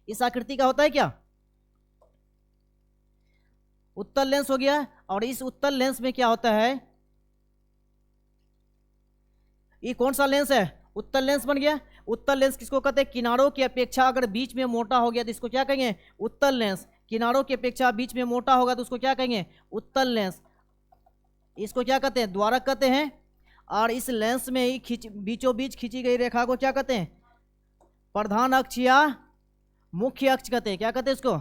इस आकृति का होता है क्या? उत्तल लेंस हो गया। और इस उत्तल लेंस में क्या होता है? ये कौन सा लेंस है? उत्तल लेंस बन गया। उत्तल लेंस किसको कहते हैं? किनारों की अपेक्षा अगर बीच में मोटा हो गया तो इसको क्या कहेंगे? उत्तल लेंस। किनारों की अपेक्षा बीच में मोटा होगा तो उसको क्या कहेंगे? उत्तल लेंस। इसको क्या कहते हैं? द्वारक कहते हैं। और इस लेंस में ही बीचों बीच खींची गई रेखा को क्या कहते हैं? प्रधान अक्ष या मुख्य अक्ष कहते हैं। क्या कहते हैं इसको?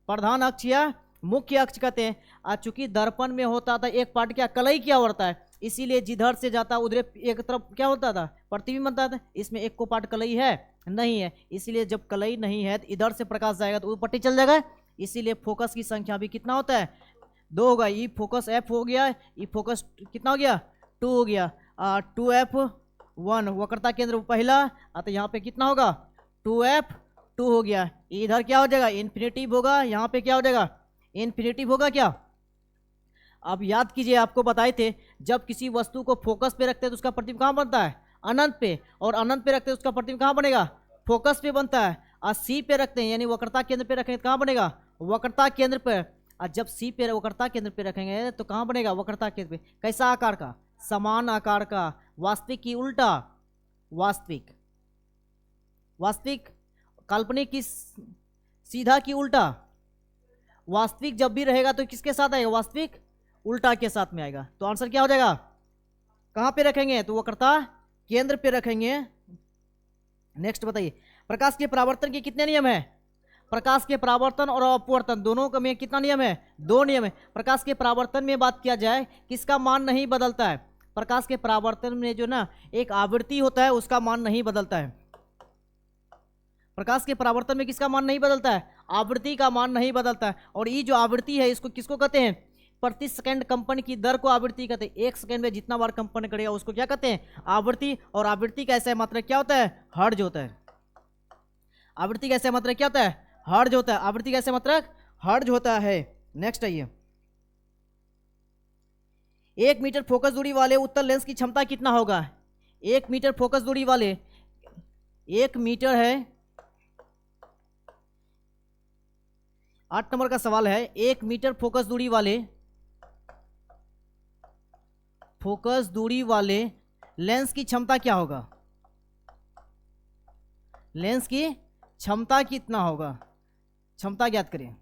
प्रधान अक्ष या मुख्य अक्ष कहते हैं। आज चूंकि दर्पण में होता था एक पार्ट क्या कलई क्या होता है, इसीलिए जिधर से जाता उधर एक तरफ क्या होता था? प्रतिबिंब बनता था। इसमें एक को पार्ट कलई है नहीं है, इसीलिए जब कलई नहीं है तो इधर से प्रकाश जाएगा तो वो पट्टी चल जाएगा। इसीलिए फोकस की संख्या भी कितना होता है? 2 होगा। ई फोकस एफ हो गया, ई फोकस कितना हो गया? 2 हो गया। 2F1 वक्रता केंद्र पहला, तो यहाँ पे कितना होगा? 2F2 हो गया। इधर क्या हो जाएगा? इन्फिनेटिव होगा। यहाँ पे क्या हो जाएगा? इन्फिनेटिव होगा क्या? अब याद कीजिए, आपको बताए थे जब किसी वस्तु को फोकस पे रखते हैं तो उसका प्रतिबिंब कहाँ बनता है? अनंत पे। और अनंत पे रखते हैं उसका प्रतिबिंब कहाँ बनेगा? फोकस पे बनता है। और सी पे रखते हैं यानी वक्रता केंद्र पे रखेंगे तो कहाँ बनेगा? वक्रता केंद्र पे। और जब सी पे वक्रता केंद्र पे रखेंगे तो कहाँ बनेगा? वक्रता केंद्र पे। कैसा आकार का? समान आकार का। वास्तविक की उल्टा? वास्तविक। वास्तविक। काल्पनिक की सीधा की उल्टा? वास्तविक जब भी रहेगा तो किसके साथ आएगा? वास्तविक उल्टा के साथ में आएगा। तो आंसर क्या हो जाएगा? कहां पे रखेंगे? तो वक्रता केंद्र पे रखेंगे। नेक्स्ट बताइए, प्रकाश के परावर्तन के कितने नियम है? प्रकाश के परावर्तन और अपवर्तन दोनों का में कितना नियम है? 2 नियम है। प्रकाश के परावर्तन में बात किया जाए किसका मान नहीं बदलता है? प्रकाश के परावर्तन में जो ना एक आवृत्ति होता है उसका मान नहीं बदलता है। प्रकाश के परावर्तन में किसका मान नहीं बदलता है? आवृत्ति का मान नहीं बदलता है। और ये जो आवृत्ति है इसको किसको कहते हैं? प्रति सेकंड कंपन की दर को आवृत्ति कहते हैं। 1 सेकंड में जितना बार कंपन करेगा उसको क्या कहते हैं? आवृत्ति। और आवृत्ति का ऐसा मात्रक क्या होता है? हर्ट्ज होता है। आवृत्ति का ऐसा मात्रक क्या होता है? हर्ट्ज होता है। आवृत्ति का ऐसा मात्रक हर्ट्ज होता है। नेक्स्ट आइए, 1 मीटर फोकस दूरी वाले उत्तल लेंस की क्षमता कितना होगा? 1 मीटर फोकस दूरी वाले, 1 मीटर है। 8 नंबर का सवाल है, 1 मीटर फोकस दूरी वाले लेंस की क्षमता क्या होगा? लेंस की क्षमता कितना होगा? क्षमता ज्ञात करें।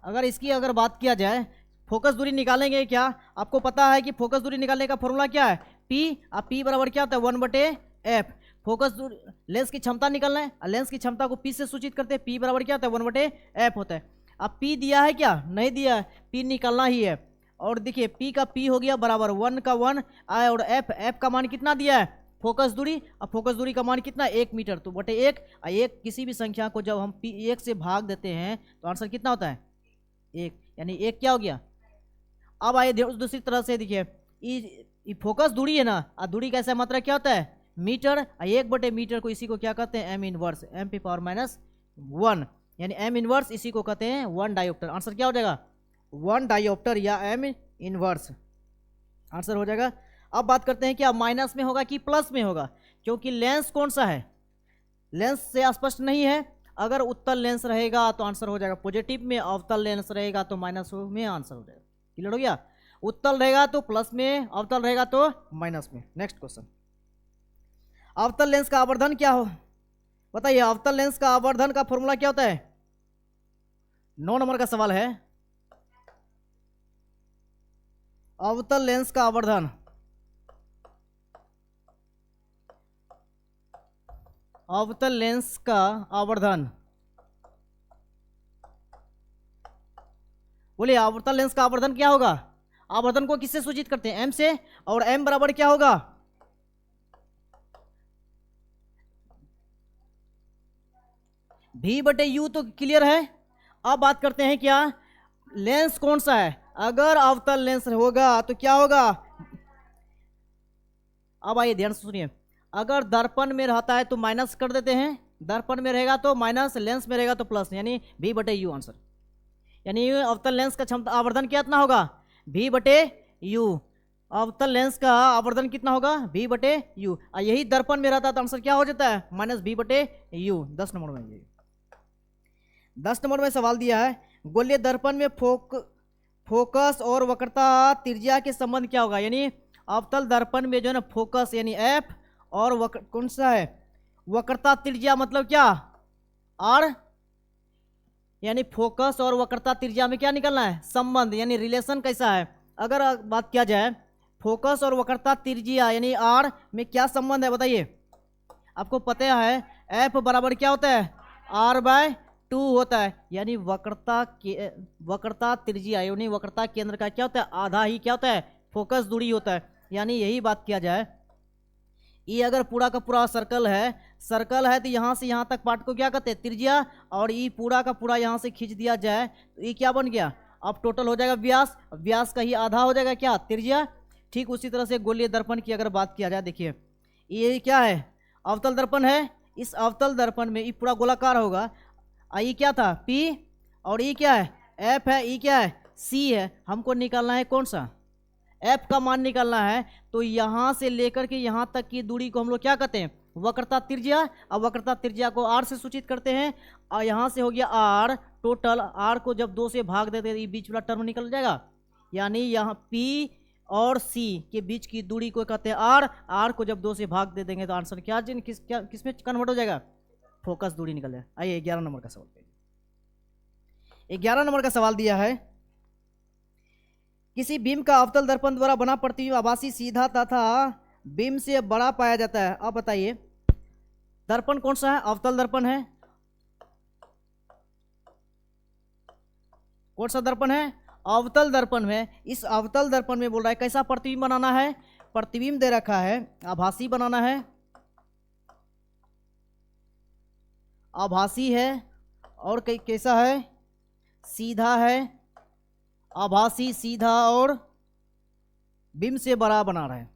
अगर इसकी बात किया जाए, फोकस दूरी निकालेंगे क्या? आपको पता है कि फोकस दूरी निकालने का फॉर्मूला क्या है? P। अब P बराबर क्या होता है? 1/F। फोकस दूरी, लेंस की क्षमता निकालना है, लेंस की क्षमता को P से सूचित करते हैं। P बराबर क्या होता है? 1/F होता है। अब P दिया है क्या? नहीं दिया है। P निकालना ही है। और देखिए P का P हो गया बराबर 1 का 1 और F का मान कितना दिया है? फोकस दूरी। अब फोकस दूरी का मान कितना? 1 मीटर। तो बटे 1। एक किसी भी संख्या को जब हम 1 से भाग देते हैं तो आंसर कितना होता है? 1। यानी 1 क्या हो गया? अब आइए दूसरी तरह से देखिए, फोकस दूरी है ना, दूरी का ऐसा मात्रा क्या होता है? मीटर। 1/मीटर को इसी को क्या कहते हैं? m inverse, m⁻⁻1। यानी m इनवर्स इसी को कहते हैं 1 डायोप्टर। आंसर क्या हो जाएगा? 1 डायोप्टर या m इनवर्स आंसर हो जाएगा। अब बात करते हैं कि अब माइनस में होगा कि प्लस में होगा, क्योंकि लेंस कौन सा है? लेंस से स्पष्ट नहीं है। अगर उत्तल लेंस रहेगा तो आंसर हो जाएगा पॉजिटिव में, अवतल लेंस रहेगा तो माइनस में आंसर हो जाएगा। क्लियर हो गया? उत्तल रहेगा तो प्लस में, अवतल रहेगा तो माइनस में। नेक्स्ट क्वेश्चन, अवतल लेंस का आवर्धन क्या हो? बताइए, अवतल लेंस का आवर्धन का फॉर्मूला क्या होता है? 9 नंबर का सवाल है, अवतल लेंस का आवर्धन। अवतल लेंस का आवर्धन, बोलिए अवतल लेंस का आवर्धन क्या होगा? आवर्धन को किससे सूचित करते हैं? m से। और m बराबर क्या होगा? v/u। तो क्लियर है। अब बात करते हैं क्या लेंस कौन सा है? अगर अवतल लेंस होगा तो क्या होगा? अब आइए ध्यान से सुनिए, अगर दर्पण में रहता है तो माइनस कर देते हैं, दर्पण में रहेगा तो माइनस, लेंस में रहेगा तो प्लस, यानी v/u आंसर। यानी अवतल लेंस का क्षमता आवर्धन कितना होगा? v/u। अवतल लेंस का आवर्धन कितना होगा v बटे यू। यही दर्पण में रहता तो आंसर क्या हो जाता है माइनस v बटे यू। 10 नंबर में ये 10 नंबर में सवाल दिया है गोलीय दर्पण में फोकस और वक्रता त्रिज्या के संबंध क्या होगा। यानी अवतल दर्पण में जो है ना फोकस यानी एफ और कौन सा है वक्रता त्रिज्या मतलब क्या आर। यानी फोकस और वक्रता त्रिज्या में क्या निकलना है संबंध यानी रिलेशन कैसा है। अगर बात किया जाए फोकस और वक्रता त्रिज्या यानी आर में क्या संबंध है बताइए। आपको पता है एफ बराबर क्या होता है आर बाय 2 होता है। यानी वक्रता त्रिज्या यानी वक्रता केंद्र का क्या होता है आधा ही क्या होता है फोकस दूरी होता है। यानी यही बात किया जाए ये अगर पूरा का पूरा सर्कल है तो यहाँ से यहाँ तक पार्ट को क्या कहते हैं त्रिज्या और ये पूरा का पूरा यहाँ से खींच दिया जाए तो ये क्या बन गया अब टोटल हो जाएगा व्यास। व्यास का ही आधा हो जाएगा क्या त्रिज्या। ठीक उसी तरह से गोलीय दर्पण की अगर बात किया जाए देखिए ये क्या है अवतल दर्पण है। इस अवतल दर्पण में ये पूरा गोलाकार होगा। ये क्या था P और ये क्या है F है ये क्या है C है। हमको निकालना है कौन सा F का मान निकालना है। तो यहाँ से लेकर के यहाँ तक की दूरी को हम लोग क्या कहते हैं वक्रता त्रिज्या। अब वक्रता त्रिज्या को R से सूचित करते हैं और यहाँ से हो गया R टोटल। R को जब 2 से भाग देते हैं बीच वाला टर्म निकल जाएगा। यानी यहाँ P और C के बीच की दूरी को कहते हैं R। R को जब 2 से भाग दे देंगे तो आंसर किस में कन्वर्ट हो जाएगा फोकस दूरी निकल जाए। आइए 11 नंबर का सवाल पे 11 नंबर का सवाल दिया है किसी बीम का अवतल दर्पण द्वारा बना प्रतिबिंब आभासी सीधा तथा बीम से बड़ा पाया जाता है। अब बताइए दर्पण कौन सा है अवतल दर्पण है। कौन सा दर्पण है अवतल दर्पण में। इस अवतल दर्पण में बोल रहा है कैसा प्रतिबिंब बनाना है। प्रतिबिंब दे रखा है आभासी बनाना है। आभासी है और कैसा है सीधा है। आभासी सीधा और बीम से बड़ा बना रहा है।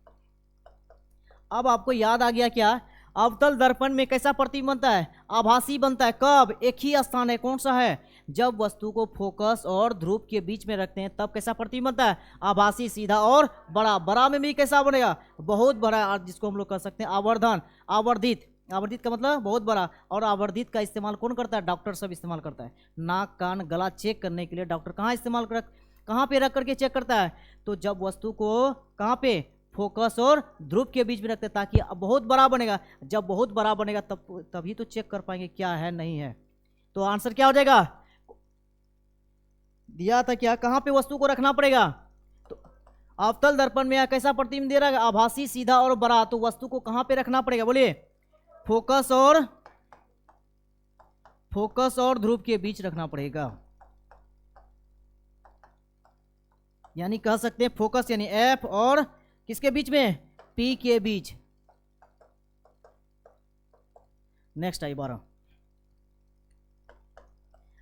अब आपको याद आ गया क्या अवतल दर्पण में कैसा प्रतिबिंब बनता है आभासी बनता है। कब एक ही स्थान है कौन सा है जब वस्तु को फोकस और ध्रुव के बीच में रखते हैं तब कैसा प्रतिबिंब बनता है आभासी सीधा और बड़ा। बड़ा में भी कैसा बनेगा बहुत बड़ा जिसको हम लोग कह सकते हैं आवर्धन आवर्धित। आवर्धित का मतलब बहुत बड़ा। और आवर्धित का इस्तेमाल कौन करता है डॉक्टर सब इस्तेमाल करता है। नाक कान गला चेक करने के लिए डॉक्टर कहाँ पे रख करके चेक करता है तो जब वस्तु को कहाँ पे फोकस और ध्रुव के बीच में रखते हैं ताकि बहुत बड़ा बनेगा। जब बहुत बड़ा बनेगा तभी तो चेक कर पाएंगे क्या है नहीं है। तो आंसर क्या हो जाएगा दिया था क्या कहाँ पे वस्तु को रखना पड़ेगा। तो अवतल दर्पण में कैसा प्रतिबिंब दे रहा है आभासी सीधा और बड़ा। तो वस्तु को कहाँ पे रखना पड़ेगा बोलिए फोकस और ध्रुव के बीच रखना पड़ेगा। यानी कह सकते हैं फोकस यानी F और किसके बीच में P के बीच। नेक्स्ट आई 12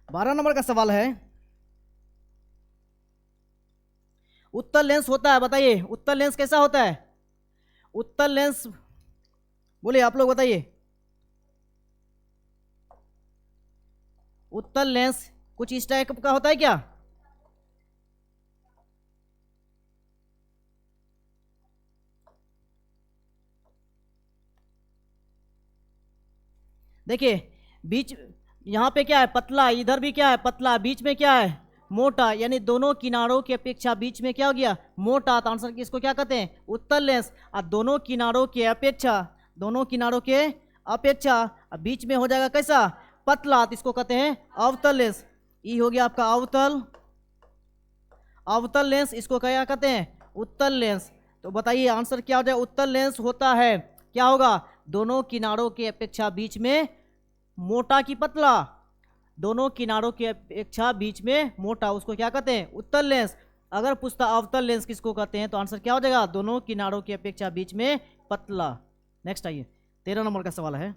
नंबर का सवाल है उत्तल लेंस होता है। बताइए उत्तल लेंस कैसा होता है। उत्तल लेंस बोलिए आप लोग बताइए उत्तल लेंस कुछ इस टाइप का होता है क्या। देखिए बीच यहाँ पे क्या है पतला इधर भी क्या है पतला बीच में क्या है मोटा। यानी दोनों किनारों की अपेक्षा बीच में क्या हो गया मोटा। तो आंसर किसको क्या कहते हैं उत्तल लेंस। और दोनों किनारों के अपेक्षा बीच में हो जाएगा कैसा पतला। तो इसको कहते हैं अवतल लेंस। ये हो गया आपका अवतल लेंस। इसको क्या कहते हैं उत्तल लेंस। तो बताइए आंसर क्या हो जाएगा उत्तल लेंस होता है क्या होगा दोनों किनारों की अपेक्षा बीच में मोटा की पतला। दोनों किनारों की अपेक्षा बीच में मोटा उसको क्या कहते हैं उत्तल लेंस। अगर पूछता अवतल लेंस किसको कहते हैं तो आंसर क्या हो जाएगा दोनों किनारों की अपेक्षा बीच में पतला। नेक्स्ट आइए 13 नंबर का सवाल है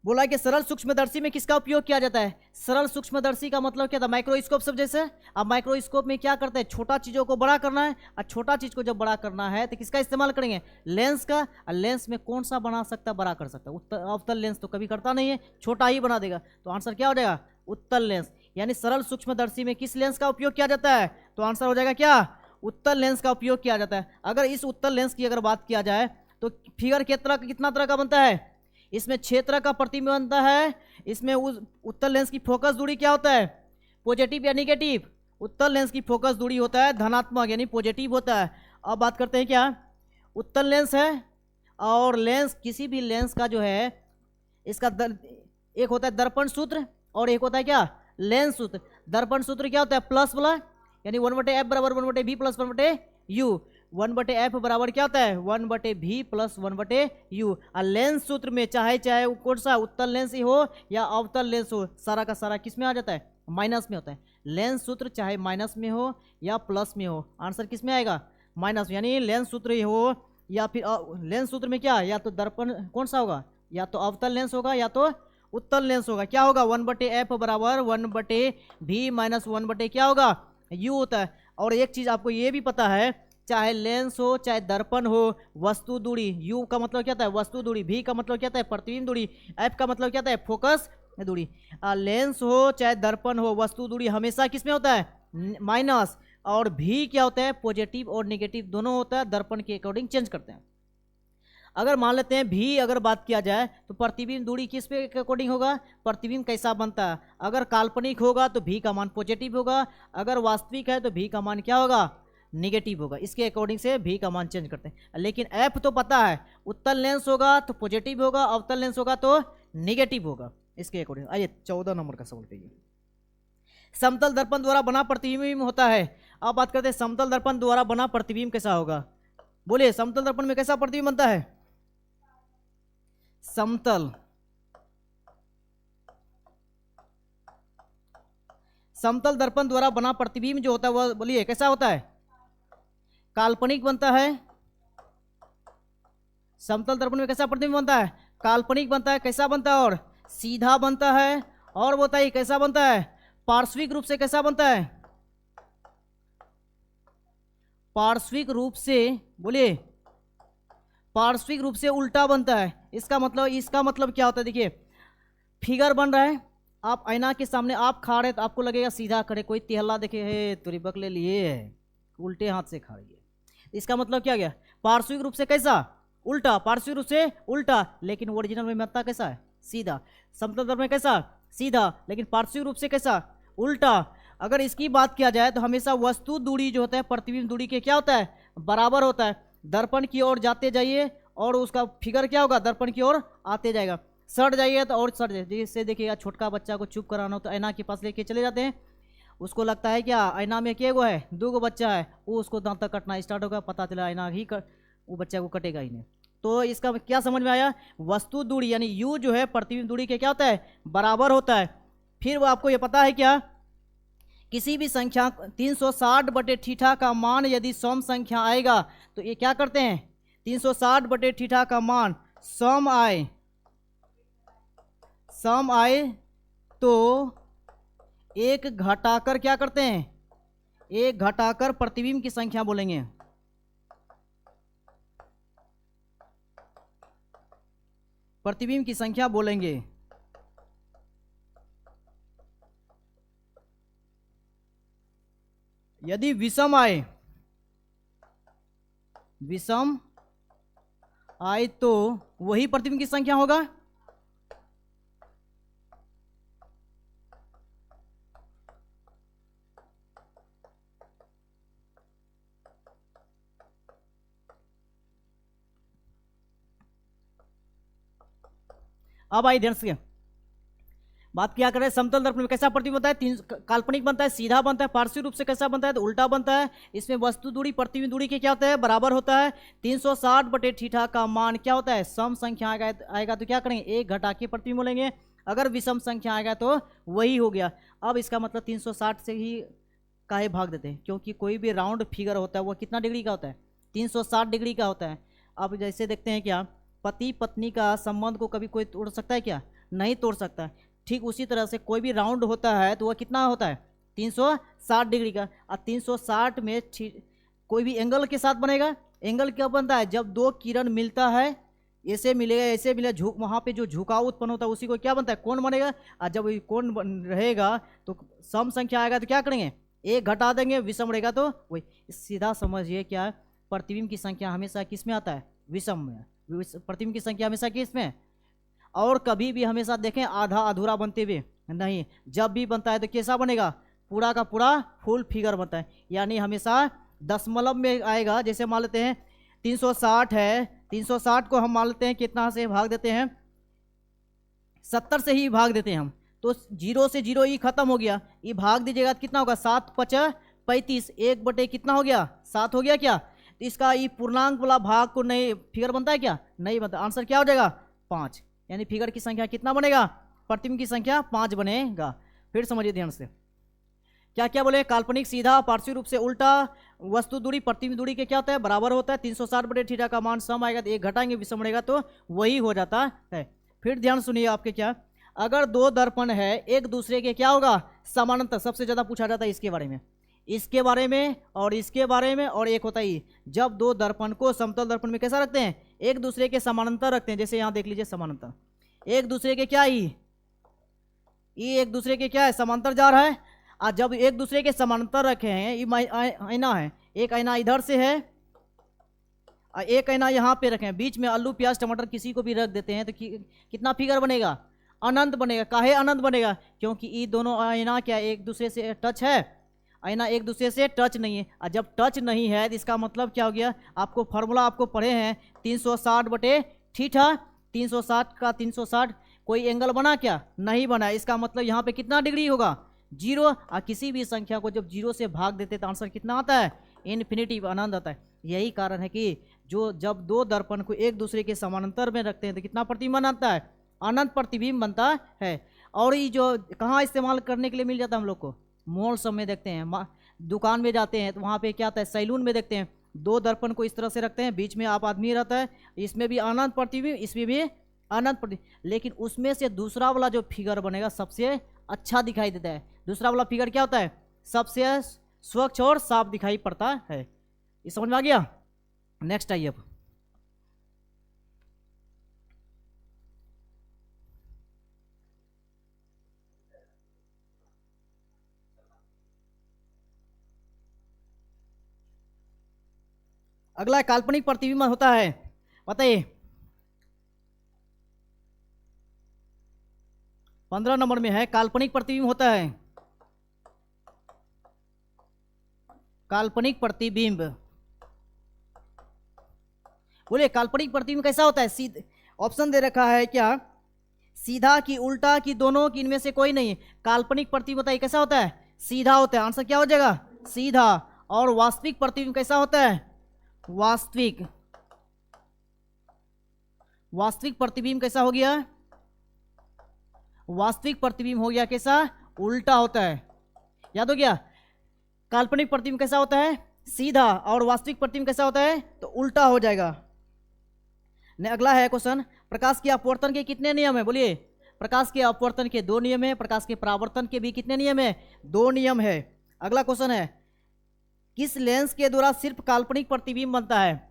बोला कि सरल सूक्ष्मदर्शी में किसका उपयोग किया जाता है। सरल सूक्ष्मदर्शी का मतलब क्या था माइक्रोस्कोप सब जैसे। अब माइक्रोस्कोप में क्या करते हैं छोटा चीजों को बड़ा करना है और छोटा चीज को जब बड़ा करना है तो किसका इस्तेमाल करेंगे लेंस का। और लेंस में कौन सा बना सकता है बड़ा कर सकता है अवतल लेंस तो कभी करता नहीं है छोटा ही बना देगा। तो आंसर क्या हो जाएगा उत्तल लेंस। यानी सरल सूक्ष्मदर्शी में किस लेंस का उपयोग किया जाता है तो आंसर हो जाएगा क्या उत्तल लेंस का उपयोग किया जाता है। अगर इस उत्तल लेंस की अगर बात किया जाए तो फिगर कितना तरह का बनता है, इसमें 6 तरह का प्रतिबिंब बनता है। इसमें उस उत्तल लेंस की फोकस दूरी क्या होता है, पॉजिटिव या निगेटिव। उत्तल लेंस की फोकस दूरी होता है धनात्मक यानी पॉजिटिव होता है। अब बात करते हैं क्या, उत्तल लेंस है और लेंस किसी भी लेंस का जो है इसका एक होता है दर्पण सूत्र और एक होता है क्या, लेंस सूत्र। दर्पण सूत्र क्या होता है, प्लस वाला यानी 1/f बराबर 1/v प्लस 1/u। 1/f बराबर क्या होता है, 1/v प्लस 1/u। और लेंस सूत्र में चाहे कौन सा उत्तल लेंस ही हो या अवतल लेंस हो, सारा का सारा किस में आ जाता है, माइनस में होता है। लेंस सूत्र चाहे माइनस में हो या प्लस में हो, आंसर किस में आएगा, माइनस में। यानी लेंस सूत्र ही हो या फिर लेंस सूत्र में क्या, या तो दर्पण कौन सा होगा, या तो अवतल लेंस होगा या तो उत्तल लेंस होगा। क्या होगा, 1/f बराबर 1/v माइनस 1/ क्या होगा, u होता है। और एक चीज आपको ये भी पता है, चाहे लेंस हो चाहे दर्पण हो, वस्तु दूरी, u का मतलब क्या होता है वस्तु दूरी, v का मतलब क्या होता है प्रतिबिंब दूरी, f का मतलब क्या होता है फोकस दूरी। लेंस हो चाहे दर्पण हो, वस्तु दूरी हमेशा किस में होता है, माइनस। और v क्या होता है, पॉजिटिव और नेगेटिव दोनों होता है, दर्पण के अकॉर्डिंग चेंज करते हैं। अगर मान लेते हैं भी अगर बात किया जाए तो प्रतिबिंब दूरी किस पे अकॉर्डिंग होगा, प्रतिबिंब कैसा बनता है। अगर काल्पनिक होगा तो भी का मान पॉजिटिव होगा, अगर वास्तविक है तो भी का मान क्या होगा, निगेटिव होगा। इसके अकॉर्डिंग से भी का मान चेंज करते हैं। लेकिन एफ तो पता है, उत्तल लेंस होगा तो पॉजिटिव होगा, अवतल लेंस होगा तो निगेटिव होगा, इसके अकॉर्डिंग। आइए 14 नंबर का सवाल करिए। समतल दर्पण द्वारा बना प्रतिबिंब होता है। अब बात करते हैं समतल दर्पण द्वारा बना प्रतिबिंब कैसा होगा, बोलिए समतल दर्पण में कैसा प्रतिबिंब बनता है, समतल समतल दर्पण द्वारा बना प्रतिबिंब जो होता है वह बोलिए कैसा होता है, काल्पनिक बनता है। समतल दर्पण में कैसा प्रतिबिंब बनता है, काल्पनिक बनता है। कैसा बनता है, और सीधा बनता है। और बताइए कैसा बनता है, पार्श्विक रूप से कैसा बनता है, पार्श्विक रूप से, बोलिए पार्श्विक रूप से उल्टा बनता है। इसका मतलब क्या होता है, देखिए फिगर बन रहा है, आप आईना के सामने आप खा रहे तो आपको लगेगा सीधा खड़े, कोई तिहल्ला देखे है तुरी बकले लिए है उल्टे हाथ से खा रही है। इसका मतलब क्या गया, पार्श्विक रूप से कैसा, उल्टा, पार्श्विक रूप से उल्टा। लेकिन ओरिजिनल में महत्ता कैसा है, सीधा। समतल दर्पण में कैसा, सीधा, लेकिन पार्श्विक रूप से कैसा, उल्टा। अगर इसकी बात किया जाए तो हमेशा वस्तु दूरी जो होता है प्रतिबिंब दूरी के क्या होता है, बराबर होता है। दर्पण की ओर जाते जाइए और उसका फिगर क्या होगा, दर्पण की ओर आते जाएगा। सट जाइए तो और सट जाइए। जैसे देखिएगा छोटका बच्चा को चुप कराना हो तो आईना के पास लेके चले जाते हैं, उसको लगता है क्या आईना में के गो है, 2 बच्चा है, वो उसको दांत तक कटना स्टार्ट होगा, पता चला आईना ही वो बच्चा को कटेगा ही नहीं। तो इसका क्या समझ में आया, वस्तु दूरी यानी u जो है प्रतिबिंब दूरी के क्या होता है, बराबर होता है। फिर वो आपको ये पता है क्या, किसी भी संख्या 360/θ का मान यदि सम संख्या आएगा तो ये क्या करते हैं, 360/θ का मान सम आए तो एक घटाकर क्या करते हैं, एक घटाकर प्रतिबिंब की संख्या बोलेंगे। प्रतिबिंब की संख्या बोलेंगे। यदि विषम आए तो वही प्रतिबिंब की संख्या होगा। अब आइए ध्यान से बात किया करें, समतल दर्पण में कैसा प्रतिबिंब बनता है, काल्पनिक बनता है, सीधा बनता है, पार्श्विक रूप से कैसा बनता है तो उल्टा बनता है। इसमें वस्तु दूरी प्रतिबिंब दूरी के क्या होता है, बराबर होता है। 360/θ का मान क्या होता है, सम संख्या आएगा तो क्या करेंगे, एक घटा के प्रतिबिंब बोलेंगे। अगर विषम संख्या आएगा तो वही हो गया। अब इसका मतलब 360 से ही काहे भाग देते हैं, क्योंकि कोई भी राउंड फिगर होता है वो कितना डिग्री का होता है, 360 डिग्री का होता है। अब जैसे देखते हैं क्या, पति पत्नी का संबंध को कभी कोई तोड़ सकता है क्या, नहीं तोड़ सकता। ठीक उसी तरह से कोई भी राउंड होता है तो वह कितना होता है, 360 डिग्री का। और 360 में कोई भी एंगल के साथ बनेगा। एंगल क्या बनता है, जब 2 किरण मिलता है, ऐसे मिलेगा ऐसे मिलेगा, वहाँ पे जो झुकाव उत्पन्न होता है उसी को क्या बनता है, कोण बनेगा। और जब कोण रहेगा तो सम संख्या आएगा तो क्या करेंगे, एक घटा देंगे विषम रहेगा तो वही। सीधा समझिए क्या है, प्रतिबिंब की संख्या हमेशा किस में आता है, विषम में। प्रतिबिंब की संख्या हमेशा किस में, और कभी भी हमेशा देखें आधा अधूरा बनते हुए नहीं, जब भी बनता है तो कैसा बनेगा, पूरा का पूरा फुल फिगर बनता है, यानी हमेशा दशमलव में आएगा। जैसे मान लेते हैं 360 है, 360 को हम मान लेते हैं कितना से भाग देते हैं, 70 से ही भाग देते हैं हम, तो 0 से 0 ही खत्म हो गया, ये भाग दीजिएगा तो कितना होगा, 7 5 35, 1/, कितना हो गया, 7 हो गया क्या। तो इसका ये पूर्णांक वाला भाग को नहीं फिगर बनता है क्या, नहीं बनता। आंसर क्या हो जाएगा 5, यानी फिगर की संख्या कितना बनेगा, प्रतिबिंब की संख्या 5 बनेगा। फिर समझिए ध्यान से क्या क्या बोले, काल्पनिक सीधा पार्श्विक रूप से उल्टा वस्तु दूरी प्रतिबिंब दूरी के क्या होता है, बराबर होता है। 360/θ का मान सम आएगा तो एक घटाएंगे विषम रहेगा तो वही हो जाता है। फिर ध्यान सुनिए आपके क्या, अगर दो दर्पण है एक दूसरे के क्या होगा, समानांतर, सबसे ज्यादा पूछा जाता है इसके बारे में, इसके बारे में और इसके बारे में, और एक होता है जब दो दर्पण को समतल दर्पण में कैसा रखते हैं, एक दूसरे के समानांतर रखते हैं। जैसे यहाँ देख लीजिए समानांतर, एक दूसरे के क्या ही एक दूसरे के क्या है, समांतर जा रहा है। और जब एक दूसरे के समांतर रखे हैं, ये आईना है, एक आईना इधर से है और एक आईना यहाँ पे रखे हैं, बीच में आलू प्याज टमाटर किसी को भी रख देते हैं तो कितना फिगर बनेगा, अनंत बनेगा। काहे अनंत बनेगा, क्योंकि ये दोनों आईना क्या एक दूसरे से टच है, आईना एक दूसरे से टच नहीं है। और जब टच नहीं है तो इसका मतलब क्या हो गया, आपको फार्मूला आपको पढ़े हैं 360/θ, 360 का 360, कोई एंगल बना क्या, नहीं बना। इसका मतलब यहाँ पे कितना डिग्री होगा, 0। और किसी भी संख्या को जब 0 से भाग देते तो आंसर कितना आता है, इन्फिनिटी, अनंत आता है। यही कारण है कि जब दो दर्पण को एक दूसरे के समानांतर में रखते हैं तो कितना प्रतिबिंब बनता है, अनंत प्रतिबिंब बनता है। और ये जो कहाँ इस्तेमाल करने के लिए मिल जाता है हम लोग को, मॉल सब में देखते हैं, दुकान में जाते हैं तो वहाँ पे क्या आता है, सैलून में देखते हैं, दो दर्पण को इस तरह से रखते हैं, बीच में आप आदमी रहता है, इसमें भी अनंत प्रतिबिंब, इसमें भी अनंत प्रतिबिंब। लेकिन उसमें से दूसरा वाला जो फिगर बनेगा सबसे अच्छा दिखाई देता है। दूसरा वाला फिगर क्या होता है, सबसे स्वच्छ और साफ दिखाई पड़ता है। ये समझ में आ गया। नेक्स्ट आइए अब, अगला काल्पनिक प्रतिबिंब होता है, बताइए 15 नंबर में है, काल्पनिक प्रतिबिंब होता है। काल्पनिक प्रतिबिंब, बोले काल्पनिक प्रतिबिंब कैसा होता है, सीधे ऑप्शन दे रखा है क्या, सीधा की उल्टा की दोनों की, इनमें से कोई नहीं। काल्पनिक प्रतिबिंब बताइए कैसा होता है, सीधा होता है, आंसर क्या हो जाएगा, सीधा। और वास्तविक प्रतिबिंब कैसा होता है, वास्तविक। वास्तविक प्रतिबिंब कैसा हो गया, वास्तविक प्रतिबिंब हो गया कैसा, उल्टा होता है, याद हो गया। काल्पनिक प्रतिबिंब कैसा होता है, सीधा, और वास्तविक प्रतिबिंब कैसा होता है, तो उल्टा हो जाएगा। ने अगला है क्वेश्चन, प्रकाश के अपवर्तन के कितने नियम है, बोलिए। प्रकाश के अपवर्तन के 2 नियम है, प्रकाश के परावर्तन के भी कितने नियम है, 2 नियम है। अगला क्वेश्चन है, किस लेंस के द्वारा सिर्फ काल्पनिक प्रतिबिंब बनता है,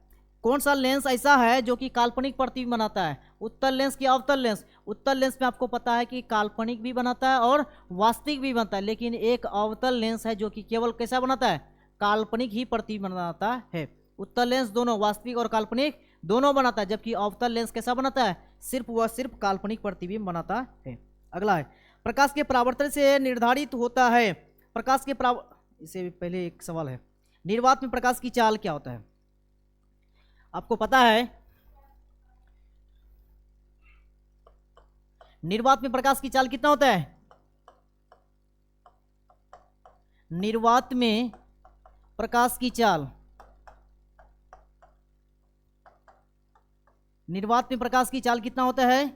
कौन सा लेंस ऐसा है जो कि काल्पनिक प्रतिबिंब बनाता है, उत्तल लेंस की अवतल लेंस। उत्तल लेंस में आपको पता है कि काल्पनिक भी बनाता है और वास्तविक भी बनता है, लेकिन एक अवतल लेंस है जो कि केवल कैसा बनाता है, काल्पनिक ही प्रतिबिंब बनाता है। उत्तल लेंस दोनों वास्तविक और काल्पनिक दोनों बनाता है, जबकि अवतल लेंस कैसा बनाता है, सिर्फ काल्पनिक प्रतिबिंब बनाता है। अगला है, प्रकाश के परावर्तन से निर्धारित होता है, प्रकाश के इससे पहले एक सवाल है, निर्वात में प्रकाश की चाल क्या होता है, आपको पता है। निर्वात में प्रकाश की चाल कितना होता है, निर्वात में प्रकाश की चाल, निर्वात में प्रकाश की चाल कितना होता है,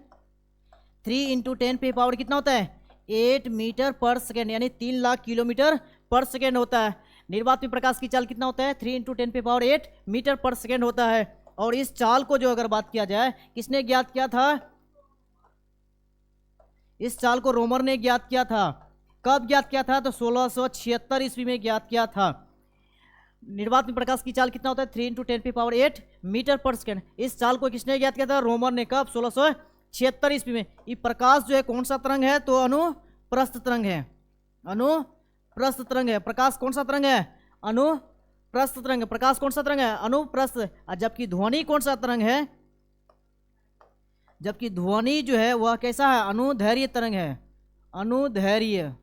3 × 10⁻⁸ कितना होता है, 8 मीटर पर सेकेंड, यानी 3 लाख किलोमीटर पर सेकेंड होता है। निर्वात में प्रकाश की चाल कितना होता है, 3 × 10⁸ मीटर पर सेकेंड होता है। और इस चाल को जो अगर बात किया जाए, किसने ज्ञात किया था, इस चाल को रोमर ने ज्ञात किया था। कब ज्ञात किया था, तो 1676 ईस्वी में ज्ञात किया था। निर्वात में प्रकाश की चाल कितना होता है, 3 × 10⁸ मीटर पर सेकेंड। इस चाल को किसने ज्ञात किया था, रोमर ने। कब, 1676 ईस्वी में। ये प्रकाश जो है कौन सा तरंग है, तो अनुप्रस्थ तरंग है, अनुप्रस्थ अनुप्रस्थ तरंग है। प्रकाश कौन सा तरंग है? अनुप्रस्थ तरंग। प्रकाश कौन सा तरंग है? अनुप्रस्थ। और जबकि ध्वनि कौन सा तरंग है? जबकि ध्वनि जो है वह कैसा है? अनुदैर्घ्य तरंग है। अनुदैर्घ्य।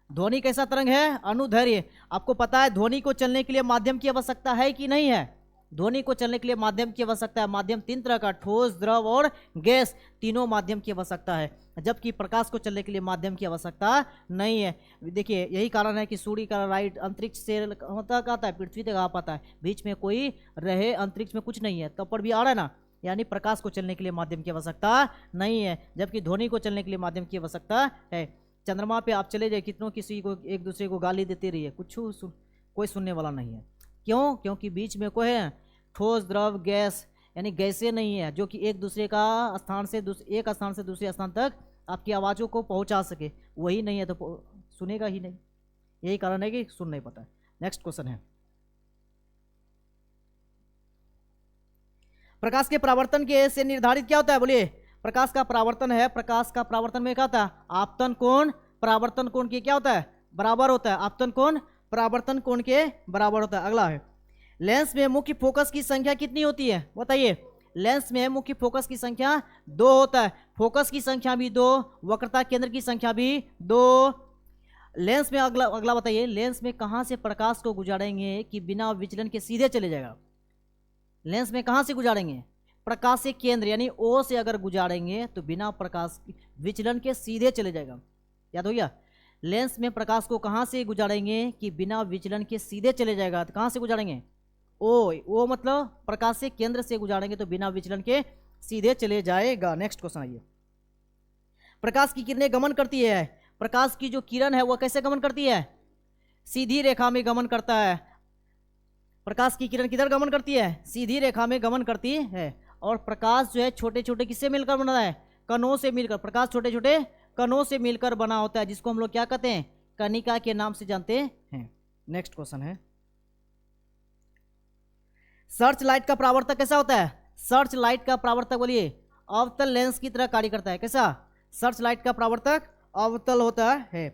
ध्वनि कैसा तरंग है? अनुदैर्घ्य। आपको पता है ध्वनि को चलने के लिए माध्यम की आवश्यकता है कि नहीं है? ध्वनि को चलने के लिए माध्यम की आवश्यकता है। माध्यम तीन तरह का, ठोस, द्रव और गैस, तीनों माध्यम की आवश्यकता है। जबकि प्रकाश को चलने के लिए माध्यम की आवश्यकता नहीं है। देखिए यही कारण है कि सूर्य का लाइट अंतरिक्ष से होता आता है, पृथ्वी तक आ पाता है, बीच में कोई रहे अंतरिक्ष में कुछ नहीं है, तब पर भी आ रहा है ना। यानी प्रकाश को चलने के लिए माध्यम की आवश्यकता नहीं है, जबकि ध्वनि को चलने के लिए माध्यम की आवश्यकता है। चंद्रमा पे आप चले जाए, कितनों किसी को एक दूसरे को गाली देते रहिए, कोई सुनने वाला नहीं है। क्यों? क्योंकि बीच में कोई है ठोस, द्रव, गैस, यानी गैसें नहीं है जो कि एक दूसरे का स्थान से एक स्थान से दूसरे स्थान तक आपकी आवाज़ों को पहुंचा सके, वही नहीं है तो सुनेगा ही नहीं। यही कारण है कि सुन नहीं पाता है। नेक्स्ट क्वेश्चन है, प्रकाश के परावर्तन के से निर्धारित क्या होता है? बोलिए। प्रकाश का परावर्तन है, प्रकाश का परावर्तन में क्या होता है? आपतन कोण परावर्तन कोण के क्या होता है? बराबर होता है। आपतन कोण परावर्तन कोण के बराबर होता है। अगला है, लेंस में मुख्य फोकस की संख्या कितनी होती है? बताइए। लेंस में मुख्य फोकस की संख्या 2 होता है। फोकस की संख्या भी 2, वक्रता केंद्र की संख्या भी 2। लेंस में अगला बताइए, लेंस में कहां से प्रकाश को गुजारेंगे कि बिना विचलन के सीधे चले जाएगा? लेंस में कहां से गुजारेंगे? प्रकाश से केंद्र यानी ओ से अगर गुजारेंगे तो बिना प्रकाश विचलन के सीधे चले जाएगा। याद हो गया? लेंस में प्रकाश को कहां से गुजारेंगे कि बिना विचलन के सीधे चले जाएगा? तो कहां से गुजारेंगे? ओ मतलब प्रकाश से केंद्र से गुजारेंगे तो बिना विचलन के सीधे चले जाएगा। नेक्स्ट क्वेश्चन आइए, प्रकाश की किरणें गमन करती है। प्रकाश की जो किरण है वह कैसे गमन करती है? सीधी रेखा में गमन करता है। प्रकाश की किरण किधर गमन करती है? सीधी रेखा में गमन करती है। और प्रकाश जो है छोटे छोटे किससे मिलकर बना है? कणों से मिलकर। प्रकाश छोटे छोटे कणों से मिलकर बना होता है, जिसको हम लोग क्या कहते हैं? कणिका के नाम से जानते हैं। नेक्स्ट क्वेश्चन है, सर्च लाइट का परावर्तक कैसा होता है? सर्च लाइट का परावर्तक बोलिए। अवतल लेंस की तरह कार्य करता है। कैसा? सर्च लाइट का परावर्तक अवतल होता है।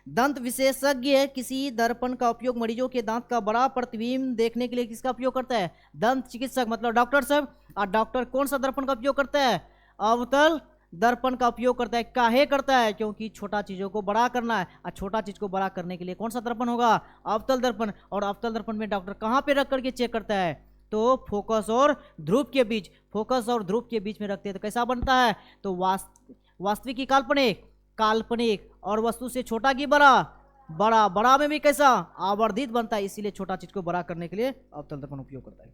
दंत विशेषज्ञ किसी दर्पण का उपयोग मरीजों के दांत का बड़ा प्रतिबिंब देखने के लिए किसका उपयोग करता है? दंत चिकित्सक मतलब डॉक्टर साहब। और डॉक्टर कौन सा दर्पण का उपयोग करता है? अवतल दर्पण का उपयोग करता है। काहे करता है? क्योंकि छोटा चीजों को बड़ा करना है, और छोटा चीज को बड़ा करने के लिए कौन सा दर्पण होगा? अवतल दर्पण। और अवतल दर्पण में डॉक्टर कहाँ पे रख करके चेक करता है? तो फोकस और ध्रुव के बीच। फोकस और ध्रुव के बीच में रखते हैं तो कैसा बनता है? तो वास्तविक की काल्पनिक, काल्पनिक। और वस्तु से छोटा की बड़ा, बड़ा। बड़ा में भी कैसा? आवर्धित बनता है, इसीलिए छोटा चीज को बड़ा करने के लिए अवतल दर्पण उपयोग करता है।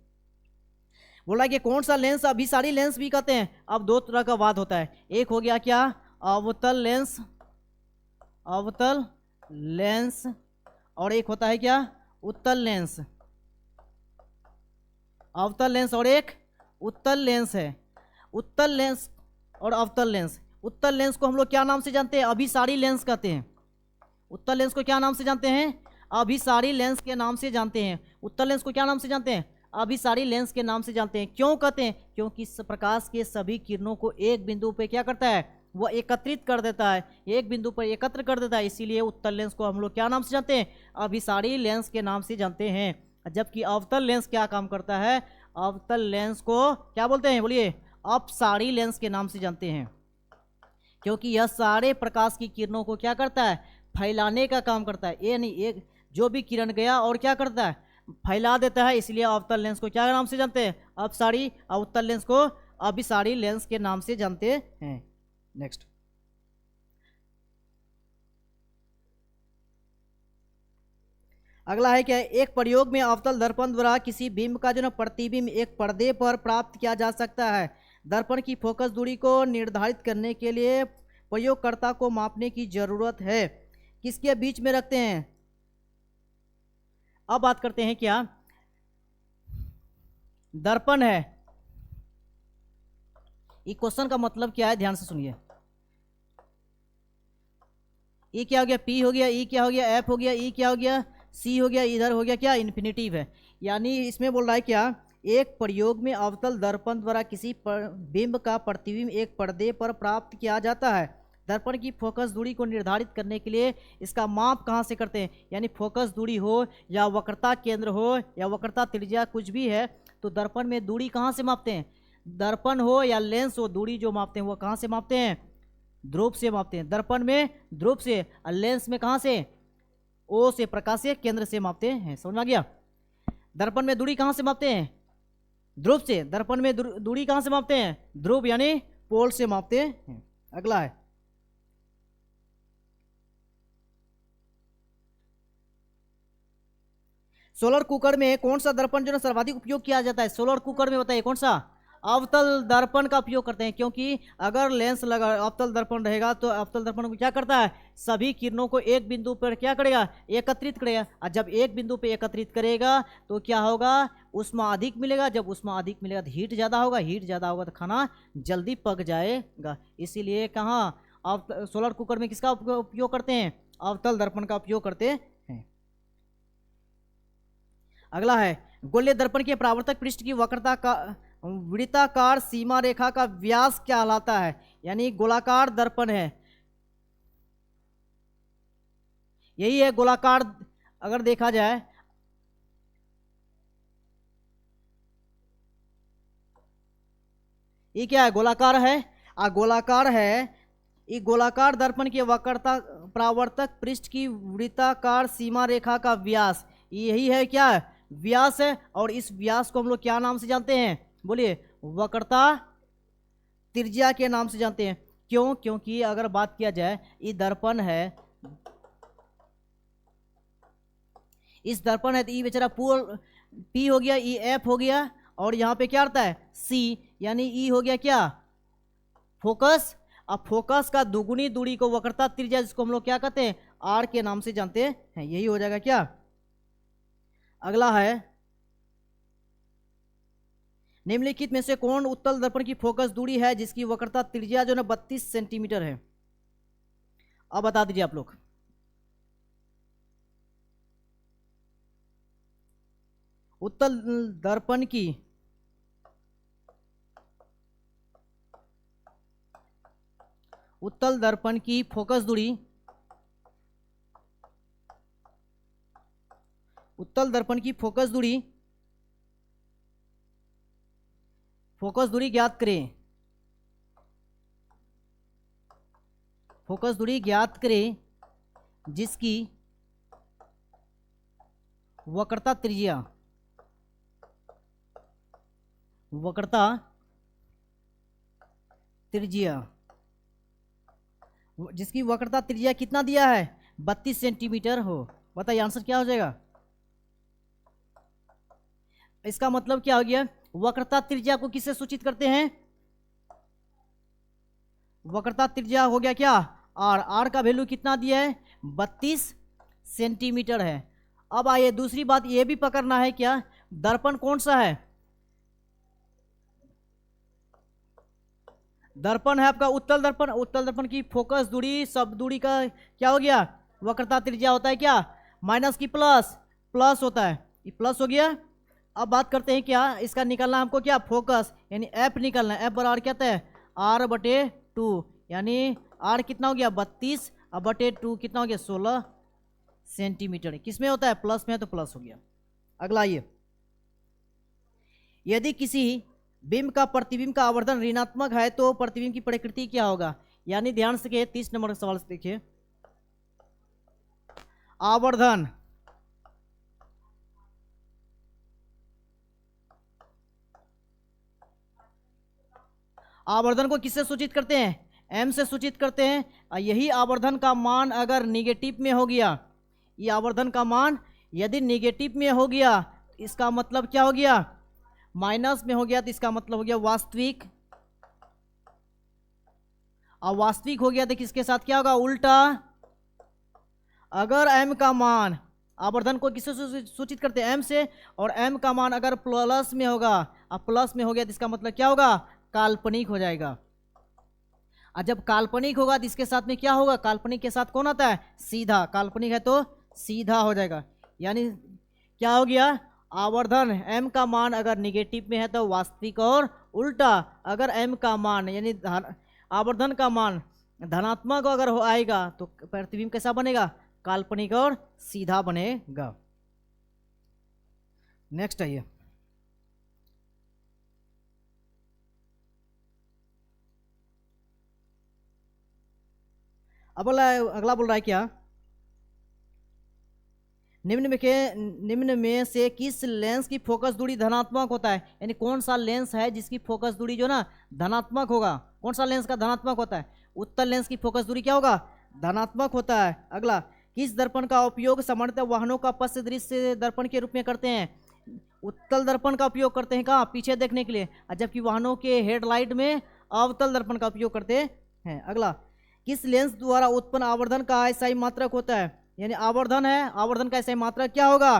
बोला कि कौन सा लेंस अभिसारी लेंस भी कहते हैं। अब 2 तरह का वाद होता है। एक हो गया क्या? अवतल लेंस, अवतल लेंस। और एक होता है क्या? उत्तल लेंस। अवतल लेंस और एक उत्तल लेंस है। उत्तल लेंस और अवतल लेंस। उत्तल लेंस को हम लोग क्या नाम से जानते हैं? अभिसारी लेंस कहते हैं। उत्तल लेंस को क्या नाम से जानते हैं? अभिसारी लेंस के नाम से जानते हैं। उत्तल लेंस को क्या नाम से जानते हैं? अभिसारी लेंस के नाम से जानते हैं। क्यों कहते हैं? क्योंकि प्रकाश के सभी किरणों को एक बिंदु पे क्या करता है? वह एकत्रित कर देता है, एक बिंदु पर एकत्र कर देता है। इसीलिए उत्तल लेंस को हम लोग क्या नाम से जानते हैं? अभिसारी लेंस के नाम से जानते हैं। जबकि अवतल लेंस क्या काम करता है? अवतल लेंस को क्या बोलते हैं? बोलिए। अपसारी लेंस के नाम से जानते हैं, क्योंकि यह सारे प्रकाश की किरणों को क्या करता है? फैलाने का काम करता है। ये नहीं, एक जो भी किरण गया और क्या करता है? फैला देता है। इसलिए अवतल लेंस को क्या नाम से जानते हैं? अपसारी। अवतल लेंस को अभिसारी लेंस के नाम से जानते हैं। नेक्स्ट, अगला है क्या? एक प्रयोग में अवतल दर्पण द्वारा किसी बिंब का जो प्रतिबिंब एक पर्दे पर प्राप्त किया जा सकता है। दर्पण की फोकस दूरी को निर्धारित करने के लिए प्रयोगकर्ता को मापने की जरूरत है। किसके बीच में रखते हैं? अब बात करते हैं क्या? दर्पण है। ये क्वेश्चन का मतलब क्या है? ध्यान से सुनिए। ई क्या हो गया? पी हो गया। ई क्या हो गया? एफ हो गया। ई क्या हो गया? सी हो गया। इधर हो गया क्या? इन्फिनिटिव है। यानी इसमें बोल रहा है क्या? एक प्रयोग में अवतल दर्पण द्वारा किसी बिंब का प्रतिबिंब एक पर्दे पर प्राप्त किया जाता है। दर्पण की फोकस दूरी को निर्धारित करने के लिए इसका माप कहाँ से करते हैं, यानी फोकस दूरी हो या वक्रता केंद्र हो या वक्रता त्रिज्या कुछ भी है, तो दर्पण में दूरी कहाँ से मापते हैं, दर्पण हो या लेंस हो, दूरी जो मापते हैं वो कहाँ से मापते हैं, ध्रुव से मापते हैं। दर्पण में ध्रुव से और लेंस में कहाँ से, ओ से, प्रकाशीय केंद्र से मापते हैं। समझ में आ गया। दर्पण में दूरी कहाँ से मापते हैं, ध्रुव से। दर्पण में दूरी कहाँ से मापते हैं, ध्रुव यानी पोल से मापते हैं। अगला है सोलर कुकर में कौन सा दर्पण जो है सर्वाधिक उपयोग किया जाता है, सोलर कुकर में बताइए कौन सा, अवतल दर्पण का उपयोग करते हैं। क्योंकि अगर लेंस लगा अवतल दर्पण रहेगा तो अवतल दर्पण को क्या करता है, सभी किरणों को एक बिंदु पर क्या करेगा, एकत्रित करेगा। और जब एक बिंदु पर एकत्रित करेगा तो क्या होगा, ऊष्मा अधिक मिलेगा। जब ऊष्मा अधिक मिलेगा तो हीट ज़्यादा होगा, हीट ज़्यादा होगा तो खाना जल्दी पक जाएगा। इसीलिए कहाँ सोलर कुकर में किसका उपयोग करते हैं, अवतल दर्पण का उपयोग करते हैं। अगला है गोलीय दर्पण के परावर्तक पृष्ठ की वक्रता का वृत्ताकार सीमा रेखा का व्यास क्या कहलाता है, यानी गोलाकार दर्पण है, यही है गोलाकार। अगर देखा जाए ये क्या है, गोलाकार है, गोलाकार है। ये गोलाकार दर्पण के वक्रता परावर्तक पृष्ठ की वृत्ताकार सीमा रेखा का व्यास, यही है क्या, व्यास है। और इस व्यास को हम लोग क्या नाम से जानते हैं, बोलिए, वक्रता त्रिज्या के नाम से जानते हैं। क्यों, क्योंकि अगर बात किया जाए ये दर्पण है, इस दर्पण है तो ये बेचारा पूल पी हो गया, ई एफ हो गया, और यहाँ पे क्या आता है सी, यानी ई हो गया क्या, फोकस। अब फोकस का दुगुनी दूरी को वक्रता त्रिज्या, जिसको हम लोग क्या कहते हैं, आर के नाम से जानते हैं। यही हो जाएगा क्या। अगला है निम्नलिखित में से कौन उत्तल दर्पण की फोकस दूरी है जिसकी वक्रता त्रिज्या जो है 32 सेंटीमीटर है। अब बता दीजिए आप लोग। उत्तल दर्पण की फोकस दूरी, उत्तल दर्पण की फोकस दूरी ज्ञात करें, फोकस दूरी ज्ञात करें जिसकी वक्रता त्रिज्या, जिसकी वक्रता त्रिज्या कितना दिया है, 32 सेंटीमीटर हो। बताइए आंसर क्या हो जाएगा। इसका मतलब क्या हो गया, वक्रता त्रिज्या को किससे सूचित करते हैं, वक्रता त्रिज्या हो गया क्या, आर। आर का वैल्यू कितना दिया है, 32 सेंटीमीटर है। अब आइए दूसरी बात ये भी पकड़ना है, क्या दर्पण कौन सा है, दर्पण है आपका उत्तल दर्पण। उत्तल दर्पण की फोकस दूरी, सब दूरी का क्या हो गया, वक्रता त्रिज्या होता है क्या, माइनस की प्लस, प्लस होता है, ये प्लस हो गया। अब बात करते हैं क्या, इसका निकालना हमको क्या, फोकस, यानी एफ निकालना है। एफ बराबर क्या होता है, आर बटे 2, यानी आर कितना हो गया 32, अब बटे 2 कितना हो गया 16 सेंटीमीटर। किस में होता है, प्लस में है तो प्लस हो गया। अगला ये, यदि किसी बिंब का प्रतिबिंब का आवर्धन ऋणात्मक है तो प्रतिबिंब की प्रकृति क्या होगा, यानी ध्यान से 30 नंबर का सवाल से देखिए। आवर्धन, आवर्धन को किससे सूचित करते हैं, एम से सूचित करते हैं। और यही आवर्धन का मान अगर निगेटिव में हो गया, ये आवर्धन का मान यदि निगेटिव में हो गया इसका मतलब क्या हो गया, माइनस में हो गया तो इसका मतलब हो गया वास्तविक। और वास्तविक हो गया तो किसके साथ क्या होगा, उल्टा। अगर m का मान, आवर्धन को किससे सूचित करते हैं, m से, और m का मान अगर प्लस में होगा, अब प्लस में हो गया तो इसका मतलब क्या होगा, काल्पनिक हो जाएगा। और जब काल्पनिक होगा तो इसके साथ में क्या होगा, काल्पनिक के साथ कौन आता है, सीधा। काल्पनिक है तो सीधा हो जाएगा। यानी क्या हो गया, आवर्धन m का मान अगर निगेटिव में है तो वास्तविक और उल्टा। अगर m का मान यानी आवर्धन का मान धनात्मक अगर हो आएगा तो प्रतिबिंब कैसा बनेगा, काल्पनिक और सीधा बनेगा। नेक्स्ट आइए, अब अगला बोल रहा है क्या, निम्न में से किस लेंस की फोकस दूरी धनात्मक होता है, यानी कौन सा लेंस है जिसकी फोकस दूरी जो ना धनात्मक होगा, कौन सा लेंस का धनात्मक होता है, उत्तल लेंस की फोकस दूरी क्या होगा, धनात्मक होता है। अगला, किस दर्पण का उपयोग सामान्यतः वाहनों का पश्च दृश्य दर्पण के रूप में करते हैं, उत्तल दर्पण का उपयोग करते हैं कहाँ, पीछे देखने के लिए, जबकि वाहनों के हेडलाइट में अवतल दर्पण का उपयोग करते हैं। अगला, किस लेंस द्वारा उत्पन्न आवर्धन का ऐसा मात्रक होता है, यानी आवर्धन है, आवर्धन का ऐसा मात्रक क्या होगा,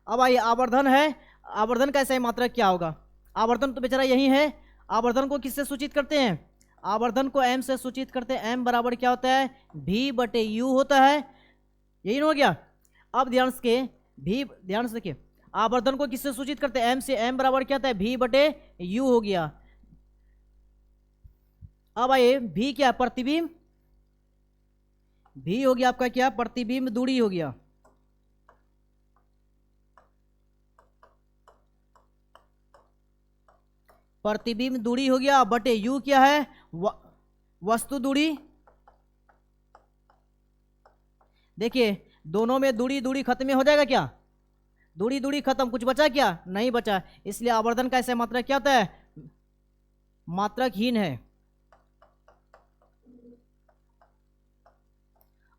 अब आइए आवर्धन है, आवर्धन का ऐसा मात्रक क्या होगा, आवर्धन तो बेचारा यही है, आवर्धन को किससे सूचित करते हैं, आवर्धन को m से सूचित करते हैं, m बराबर क्या होता है, v/u होता है, यही हो गया। अब ध्यान से ध्यान से देखिए, आवर्धन को किससे सूचित करते हैं, m से, m बराबर क्या होता है, v/u हो गया। अब आइए v क्या, प्रतिबिंब, v हो गया आपका क्या, प्रतिबिंब दूरी हो गया, प्रतिबिंब दूरी हो गया, बटे u क्या है, वस्तु दूरी। देखिए दोनों में दूरी दूरी खत्म हो जाएगा क्या, दूरी दूरी खत्म, कुछ बचा क्या, नहीं बचा, इसलिए आवर्धन का ऐसा मात्रक क्या होता है, मात्रकहीन है,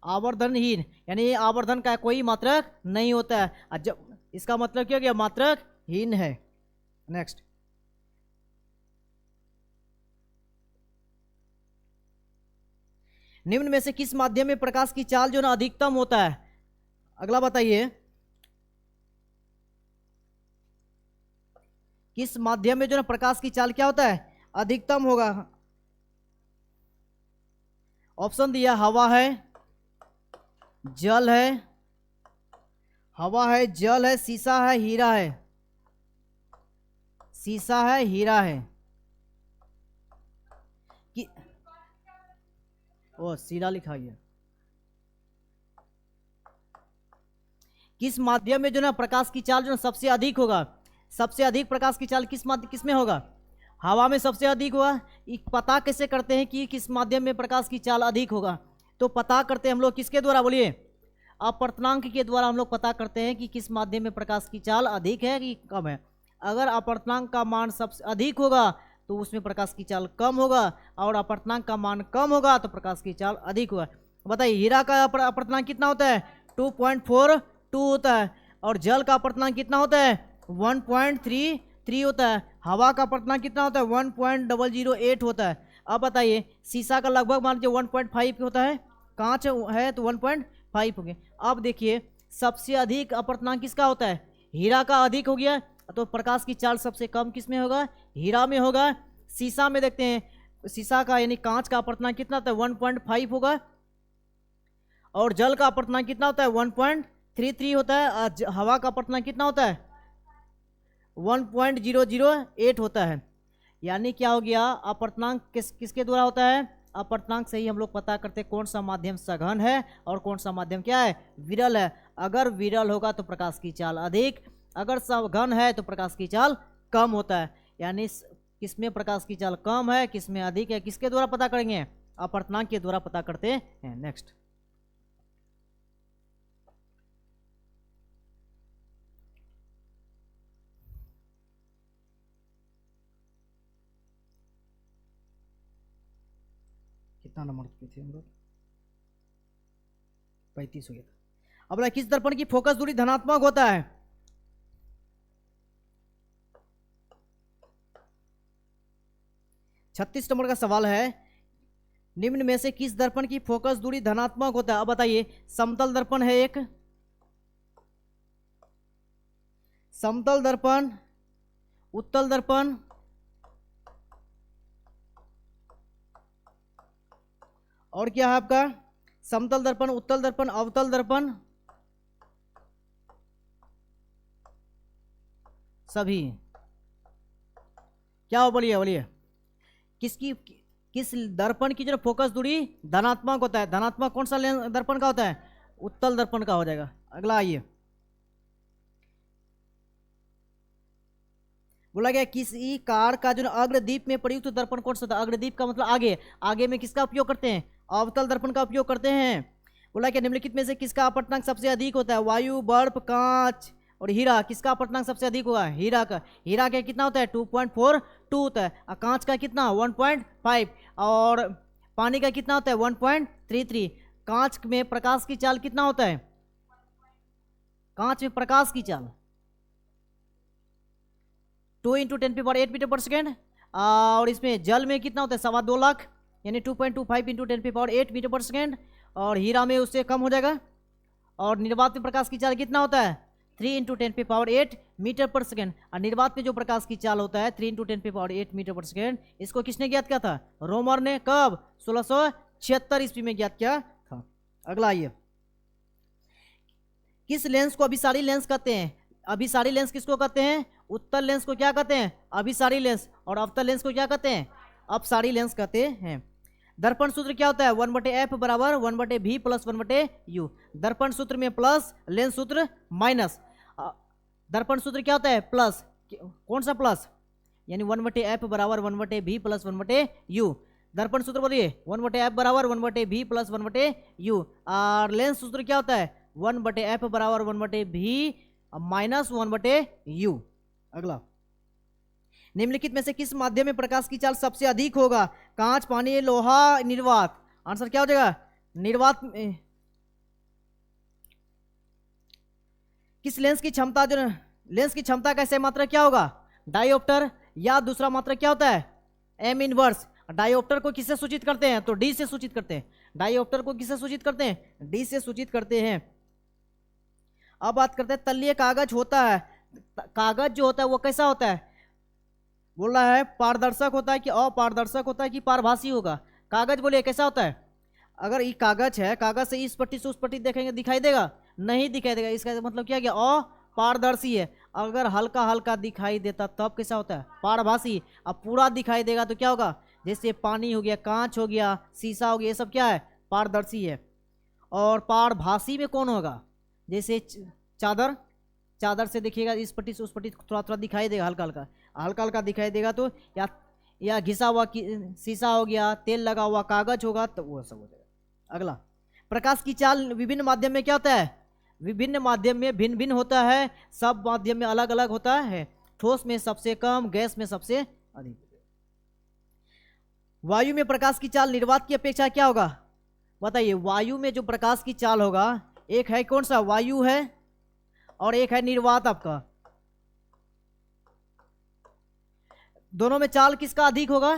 आवर्धनहीन, यानी आवर्धन का कोई मात्रक नहीं होता है, जब इसका मतलब क्या हो गया, मात्रकहीन है। नेक्स्ट, निम्न में से किस माध्यम में प्रकाश की चाल जो ना अधिकतम होता है, अगला बताइए, किस माध्यम में जो ना प्रकाश की चाल क्या होता है, अधिकतम होगा। ऑप्शन दिया, हवा है, जल है, हवा है, जल है, शीशा है, हीरा है, शीशा है, हीरा है कि ओ सीधा लिखा गया, किस माध्यम में जो ना प्रकाश की चाल जो ना सबसे अधिक होगा, सबसे अधिक प्रकाश की चाल किस में होगा, हवा में सबसे अधिक हुआ। पता कैसे करते हैं कि किस माध्यम में प्रकाश की चाल अधिक होगा, तो पता करते हैं हम लोग किसके द्वारा, बोलिए, अपवर्तनांक के द्वारा हम लोग पता करते हैं कि किस माध्यम में प्रकाश की चाल अधिक है कि कम है। अगर अपवर्तनांक का मान सबसे अधिक होगा तो उसमें प्रकाश की चाल कम होगा, और अपवर्तनांक का मान कम होगा तो प्रकाश की चाल अधिक होगा। बताइए हीरा का अपवर्तनांक कितना होता है, 2.42 होता है, और जल का अपवर्तनांक कितना होता है, 1.33 होता है, हवा का अपवर्तनांक कितना होता है, 1.008 होता है। अब बताइए शीशा का लगभग मान लीजिए 1.5 होता है, कांच है तो 1.5 हो गया। अब देखिए सबसे अधिक अपवर्तनांक किसका होता है, हीरा का अधिक हो गया, तो प्रकाश की चाल सबसे कम किस में होगा, हीरा में होगा। शीशा में देखते हैं, शीशा का यानी कांच का अपवर्तनांक कितना होता है, 1.5 होगा, और जल का अपवर्तनांक कितना होता है, 1.33 होता है, हवा का अपवर्तनांक कितना होता है, 1.008 होता है। यानी क्या हो गया, अपवर्तनांक किसके द्वारा होता है, अपवर्तनांक से ही हम लोग पता करते हैं कौन सा माध्यम सघन है और कौन सा माध्यम क्या है, विरल है। अगर विरल होगा तो प्रकाश की चाल अधिक, अगर सघन है तो प्रकाश की चाल कम होता है। यानी किसमें प्रकाश की चाल कम है, किसमें अधिक है, किसके द्वारा पता करेंगे, अपवर्तनांक के द्वारा पता करते हैं। नेक्स्ट, कितना नंबर पे थे हम लोग, 35 हो गया था। अब किस दर्पण की फोकस दूरी धनात्मक होता है, 36 नंबर का सवाल है, निम्न में से किस दर्पण की फोकस दूरी धनात्मक होता है। अब बताइए, समतल दर्पण है एक, समतल दर्पण, उत्तल दर्पण, और क्या है आपका, समतल दर्पण, उत्तल दर्पण, अवतल दर्पण, सभी क्या हो, बोलिए बोलिए, किसकी किस दर्पण की जो फोकस दूरी धनात्मक होता है, धनात्मक कौन सा लेंस दर्पण का होता है, उत्तल दर्पण का हो जाएगा। अगला आइए, बोला गया किसी कार का जो अग्रदीप में प्रयुक्त दर्पण कौन सा था, अग्रदीप का मतलब आगे, आगे में किसका उपयोग करते हैं, अवतल दर्पण का उपयोग करते हैं। बोला क्या निम्नलिखित में से किसका अपवर्तनांक सबसे अधिक होता है, वायु, बर्फ, कांच और हीरा, किसका अपवर्तनांक सबसे अधिक होगा, हीरा का। हीरा का कितना होता है 2.42 होता है, और कांच का कितना 1.5, और पानी का कितना होता है 1.33। कांच में प्रकाश की चाल कितना होता है, कांच में प्रकाश की चाल 2 × 10⁸ मीटर पर सेकेंड, और इसमें जल में कितना होता है 2.25 लाख, यानी 2.25 × 10⁸ मीटर पर सेकेंड, और हीरा में उससे कम हो जाएगा। और निर्वात में प्रकाश की चाल कितना होता है 3 × 10⁸ मीटर पर सेकेंड, और निर्वात में जो प्रकाश की चाल होता है 3 × 10⁸ मीटर पर सेकेंड, इसको किसने ज्ञात किया था, रोमर ने, कब 1676 ईस्वी में ज्ञात किया था। अगला आइए, किस लेंस को अभिसारी लेंस कहते हैं, अभिसारी लेंस किसको कहते हैं, उत्तल लेंस को क्या कहते हैं, अभिसारी लेंस, और अवतल लेंस को क्या कहते हैं, अपसारी लेंस कहते हैं। दर्पण सूत्र क्या होता है 1/f बराबर 1/v + 1/u। दर्पण सूत्र में प्लस, लेंस सूत्र माइनस। दर्पण सूत्र क्या होता है प्लस, कौन सा प्लस, यानी 1/f बराबर 1/v + 1/u। दर्पण सूत्र बोलिए 1/f बराबर 1/v + 1/u। और लेंस सूत्र क्या होता है 1/f बराबर 1/v - 1/u। अगला, निम्नलिखित में से किस माध्यम में प्रकाश की चाल सबसे अधिक होगा, कांच, पानी, लोहा, निर्वात। आंसर क्या हो जाएगा निर्वात। किस लेंस की क्षमता, जो लेंस की क्षमता का सही मात्रा क्या होगा, डायोप्टर, या दूसरा मात्रा क्या होता है एम इनवर्स। डायोप्टर को किससे सूचित करते हैं, तो डी से सूचित करते हैं। डायोप्टर को किससे सूचित करते हैं, डी से सूचित करते हैं। अब बात करते हैं तलीय कागज होता है, कागज जो होता है वो कैसा होता है, बोल रहा है पारदर्शक होता है कि अपारदर्शक होता है कि पारभासी होगा। कागज बोलिए कैसा होता है, अगर ये कागज है, कागज से इस पट्टी से उस पट्टी देखेंगे दिखाई देगा, नहीं दिखाई देगा, इसका मतलब क्या गया अपारदर्शी है। अगर हल्का हल्का दिखाई देता तब कैसा होता है पारभासी। अब पूरा दिखाई देगा तो क्या होगा, जैसे पानी हो गया, कांच हो गया, शीशा हो गया, ये सब क्या है पारदर्शी है। और पारभासी में कौन होगा, जैसे चादर, चादर से देखिएगा इस पट्टी से उस पट्टी थोड़ा थोड़ा दिखाई देगा, हल्का हल्का, हल्का हल्का दिखाई देगा तो या घिसा हुआ शीशा हो गया, तेल लगा हुआ कागज होगा, तो वो सब हो जाएगा। अगला, प्रकाश की चाल विभिन्न माध्यम में क्या होता है, विभिन्न माध्यम में भिन्न भिन्न होता है, सब माध्यम में अलग अलग होता है। ठोस में सबसे कम, गैस में सबसे अधिक। वायु में प्रकाश की चाल निर्वात की अपेक्षा क्या होगा, बताइए। वायु में जो प्रकाश की चाल होगा, एक है कौन सा वायु है और एक है निर्वात आपका, दोनों में चाल किसका अधिक होगा,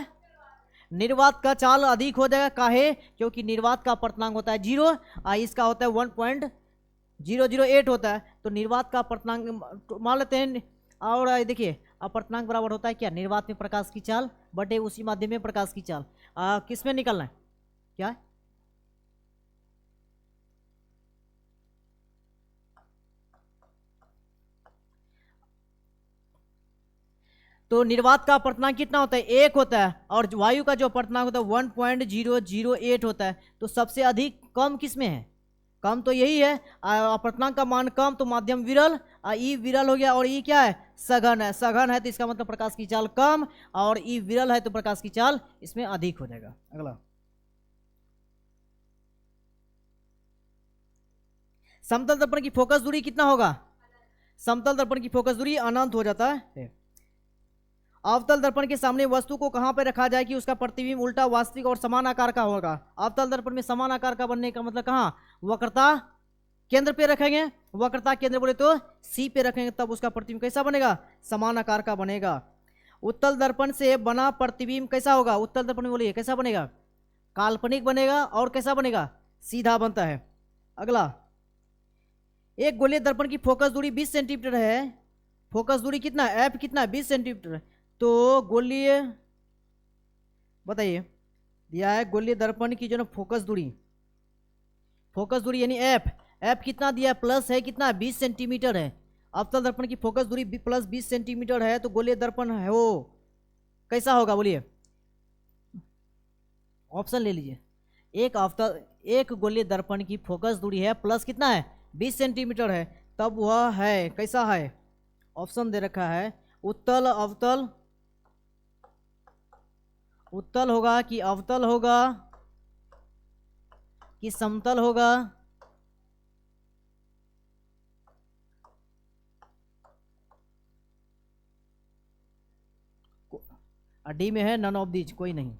निर्वात का चाल अधिक हो जाएगा। काहे, क्योंकि निर्वात का अपवर्तनांक होता है 0, इसका होता है 1.008 होता है, तो निर्वात का अपवर्तनांक मान लेते हैं। और देखिए अपवर्तनांक बराबर होता है क्या, निर्वात में प्रकाश की चाल बटे उसी माध्यम में प्रकाश की चाल। किस में निकलना है क्या, तो निर्वात का अपवर्तनांक कितना होता है 1 होता है, और वायु का जो अपवर्तनांक होता है 1.008 होता है। तो सबसे अधिक कम किस में है, कम तो यही है, अपवर्तनांक का मान कम तो माध्यम विरल, ई विरल हो गया, और ई क्या है सघन है, सघन है तो इसका मतलब प्रकाश की चाल कम, और ई विरल है तो प्रकाश की चाल इसमें अधिक हो जाएगा। अगला, समतल दर्पण की फोकस दूरी कितना होगा, समतल दर्पण की फोकस दूरी अनंत हो जाता है। अवतल दर्पण के सामने वस्तु को कहां पर रखा जाए कि उसका प्रतिबिंब उल्टा, वास्तविक और समान आकार का होगा। अवतल दर्पण में समान आकार का बनने का मतलब कहां, वक्रता केंद्र पे रखेंगे, वक्रता केंद्र बोले तो सी पे रखेंगे, तब उसका प्रतिबिंब कैसा बनेगा, समान आकार का बनेगा। उत्तल दर्पण से बना प्रतिबिंब कैसा होगा, उत्तल दर्पण में बोलिए कैसा बनेगा, काल्पनिक बनेगा, और कैसा बनेगा सीधा बनता है। अगला, एक गोलीय दर्पण की फोकस दूरी 20 सेंटीमीटर है, फोकस दूरी कितना है एफ कितना है 20 सेंटीमीटर, तो गोलीय बताइए दिया है गोलीय दर्पण की जो ना फोकस दूरी यानी एफ कितना दिया है, प्लस है कितना 20 सेंटीमीटर है। अवतल दर्पण की फोकस दूरी प्लस 20 सेंटीमीटर है, तो गोलीय दर्पण है वो कैसा होगा बोलिए, ऑप्शन ले लीजिए। एक गोलीय दर्पण की फोकस दूरी है प्लस कितना है 20 सेंटीमीटर है, तब वह है कैसा है। ऑप्शन दे रखा है उत्तल अवतल, उत्तल होगा कि अवतल होगा कि समतल होगा। डी में है नन ऑफ दीज, कोई नहीं।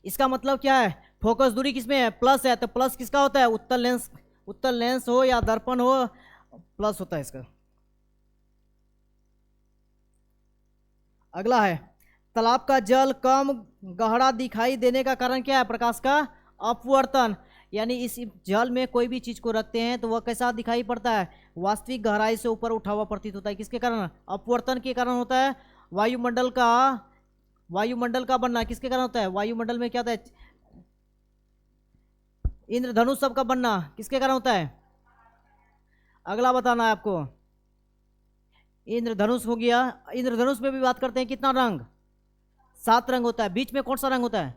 इसका मतलब क्या है, फोकस दूरी किसमें है प्लस है, तो प्लस किसका होता है उत्तल लेंस हो या दर्पण हो प्लस होता है इसका। अगला है तालाब का जल कम गहरा दिखाई देने का कारण क्या है, प्रकाश का अपवर्तन। यानी इस जल में कोई भी चीज को रखते हैं तो वह कैसा दिखाई पड़ता है, वास्तविक गहराई से ऊपर उठा हुआ प्रतीत होता है। किसके कारण, अपवर्तन के कारण होता है। वायुमंडल का बनना किसके कारण होता है, वायुमंडल में क्या होता है, इंद्रधनुष सब का बनना किसके कारण होता है। अगला बताना है आपको, इंद्रधनुष हो गया। इंद्रधनुष में भी बात करते हैं कितना रंग, 7 रंग होता है। बीच में कौन सा रंग होता है,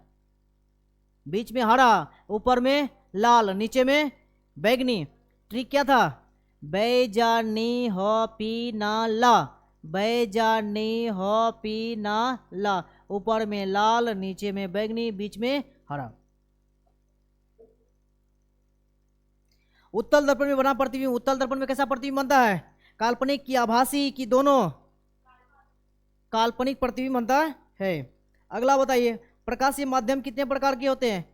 बीच में हरा, ऊपर में लाल, नीचे में बैगनी। ट्रिक क्या था, बैजानी हो पी ना ला, बैजानी हो पी ना ला, ऊपर में लाल, नीचे में बैगनी, बीच में हरा। उत्तल दर्पण में बना प्रतिबिंब, उत्तल दर्पण में कैसा प्रतिबिंब बनता है, काल्पनिक की आभासी की दोनों, काल्पनिक प्रतिबिंब बनता है। अगला बताइए, प्रकाशीय माध्यम कितने प्रकार के होते हैं।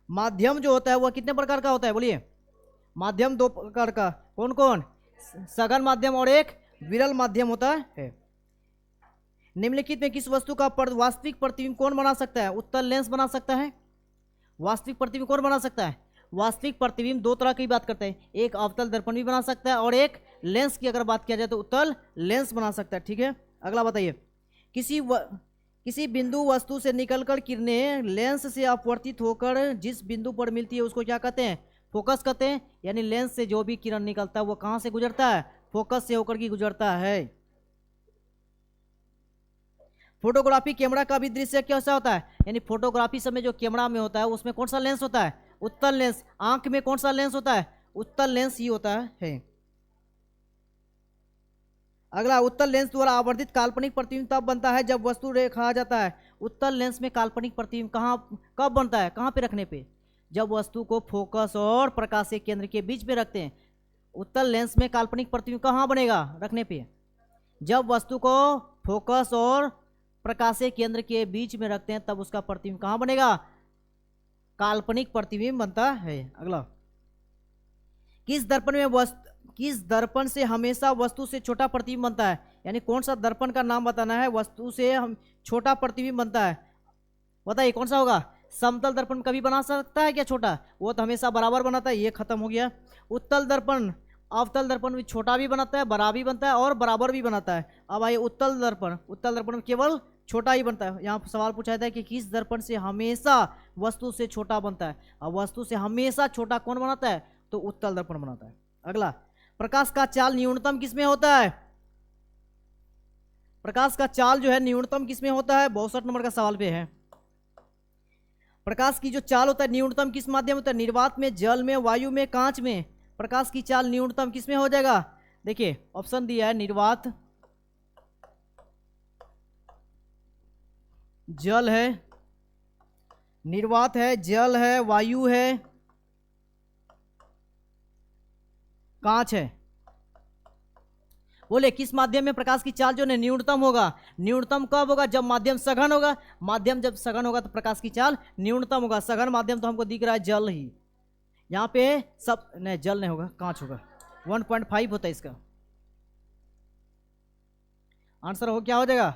माध्यम जो होता है वह कितने प्रकार का होता है, बोलिए। माध्यम 2 प्रकार का, कौन कौन, सघन माध्यम और एक विरल माध्यम होता है। निम्नलिखित में किस वस्तु का वास्तविक प्रतिबिंब कौन बना सकता है, उत्तल लेंस बना सकता है। वास्तविक प्रतिबिंब कौन बना सकता है, वास्तविक प्रतिबिंब 2 तरह की बात करते हैं, एक अवतल दर्पण भी बना सकता है और एक लेंस की अगर बात किया जाए तो उत्तल लेंस बना सकता है। ठीक है, अगला बताइए, किसी बिंदु वस्तु से निकलकर किरणें लेंस से अपवर्तित होकर जिस बिंदु पर मिलती है उसको क्या कहते हैं, फोकस कहते हैं। यानी लेंस से जो भी किरण निकलता है वो कहां से गुजरता है, फोकस से होकर के गुजरता है। फोटोग्राफी कैमरा का भी दृश्य कैसा होता है, यानी फोटोग्राफी समय जो कैमरा में होता है उसमें कौन सा लेंस होता है, उत्तल लेंस। आंख में कौन सा लेंस होता है, उत्तल लेंस ही होता है। अगला, उत्तल लेंस द्वारा आवर्धित काल्पनिक प्रतिबिंब तब बनता है जब वस्तु रखा जाता है। उत्तल लेंस में काल्पनिक प्रतिबिंब कब बनता है, कहां पे रखने पे, जब वस्तु को फोकस और प्रकाशीय केंद्र के बीच में रखते हैं। उत्तल लेंस में काल्पनिक प्रतिबिंब कहां बनेगा, रखने पे, जब वस्तु को फोकस और प्रकाशीय केंद्र के बीच में रखते हैं तब उसका प्रतिबिंब कहां बनेगा, काल्पनिक प्रतिबिंब बनता है। अगला, किस दर्पण से हमेशा वस्तु से छोटा प्रतिबिंब बनता है, यानी कौन सा दर्पण का नाम बताना है, वस्तु से हम छोटा प्रतिबिंब बनता है, बताइए कौन सा होगा। समतल दर्पण कभी बना सकता है क्या छोटा, वो तो हमेशा बराबर बनाता है, ये खत्म हो गया। उत्तल दर्पण, अवतल दर्पण भी छोटा भी बनाता है, बड़ा भी बनता है और बराबर भी बनाता है। अब आइए उत्तल दर्पण में केवल छोटा ही बनता है। यहाँ सवाल पूछा था कि किस दर्पण से हमेशा वस्तु से छोटा बनता है, अब वस्तु से हमेशा छोटा कौन बनाता है, तो उत्तल दर्पण बनाता है। अगला, प्रकाश का चाल न्यूनतम किसमें होता है, प्रकाश का चाल जो है न्यूनतम किसमें होता है, 62 नंबर का सवाल पे है। प्रकाश की जो चाल होता है न्यूनतम किस माध्यम होता है, निर्वात में, जल में, वायु में, कांच में। प्रकाश की चाल न्यूनतम किसमें हो जाएगा, देखिए ऑप्शन दिया है, निर्वात, जल है, निर्वात है, जल है, वायु है, कांच है। बोले किस माध्यम में प्रकाश की चाल जो है न्यूनतम होगा, न्यूनतम कब होगा, जब माध्यम सघन होगा। माध्यम जब सघन होगा तो प्रकाश की चाल न्यूनतम होगा। सघन माध्यम तो हमको दिख रहा है जल ही, यहाँ पे सब नहीं, जल नहीं होगा, कांच होगा। 1.5 होता है इसका आंसर, हो क्या हो जाएगा,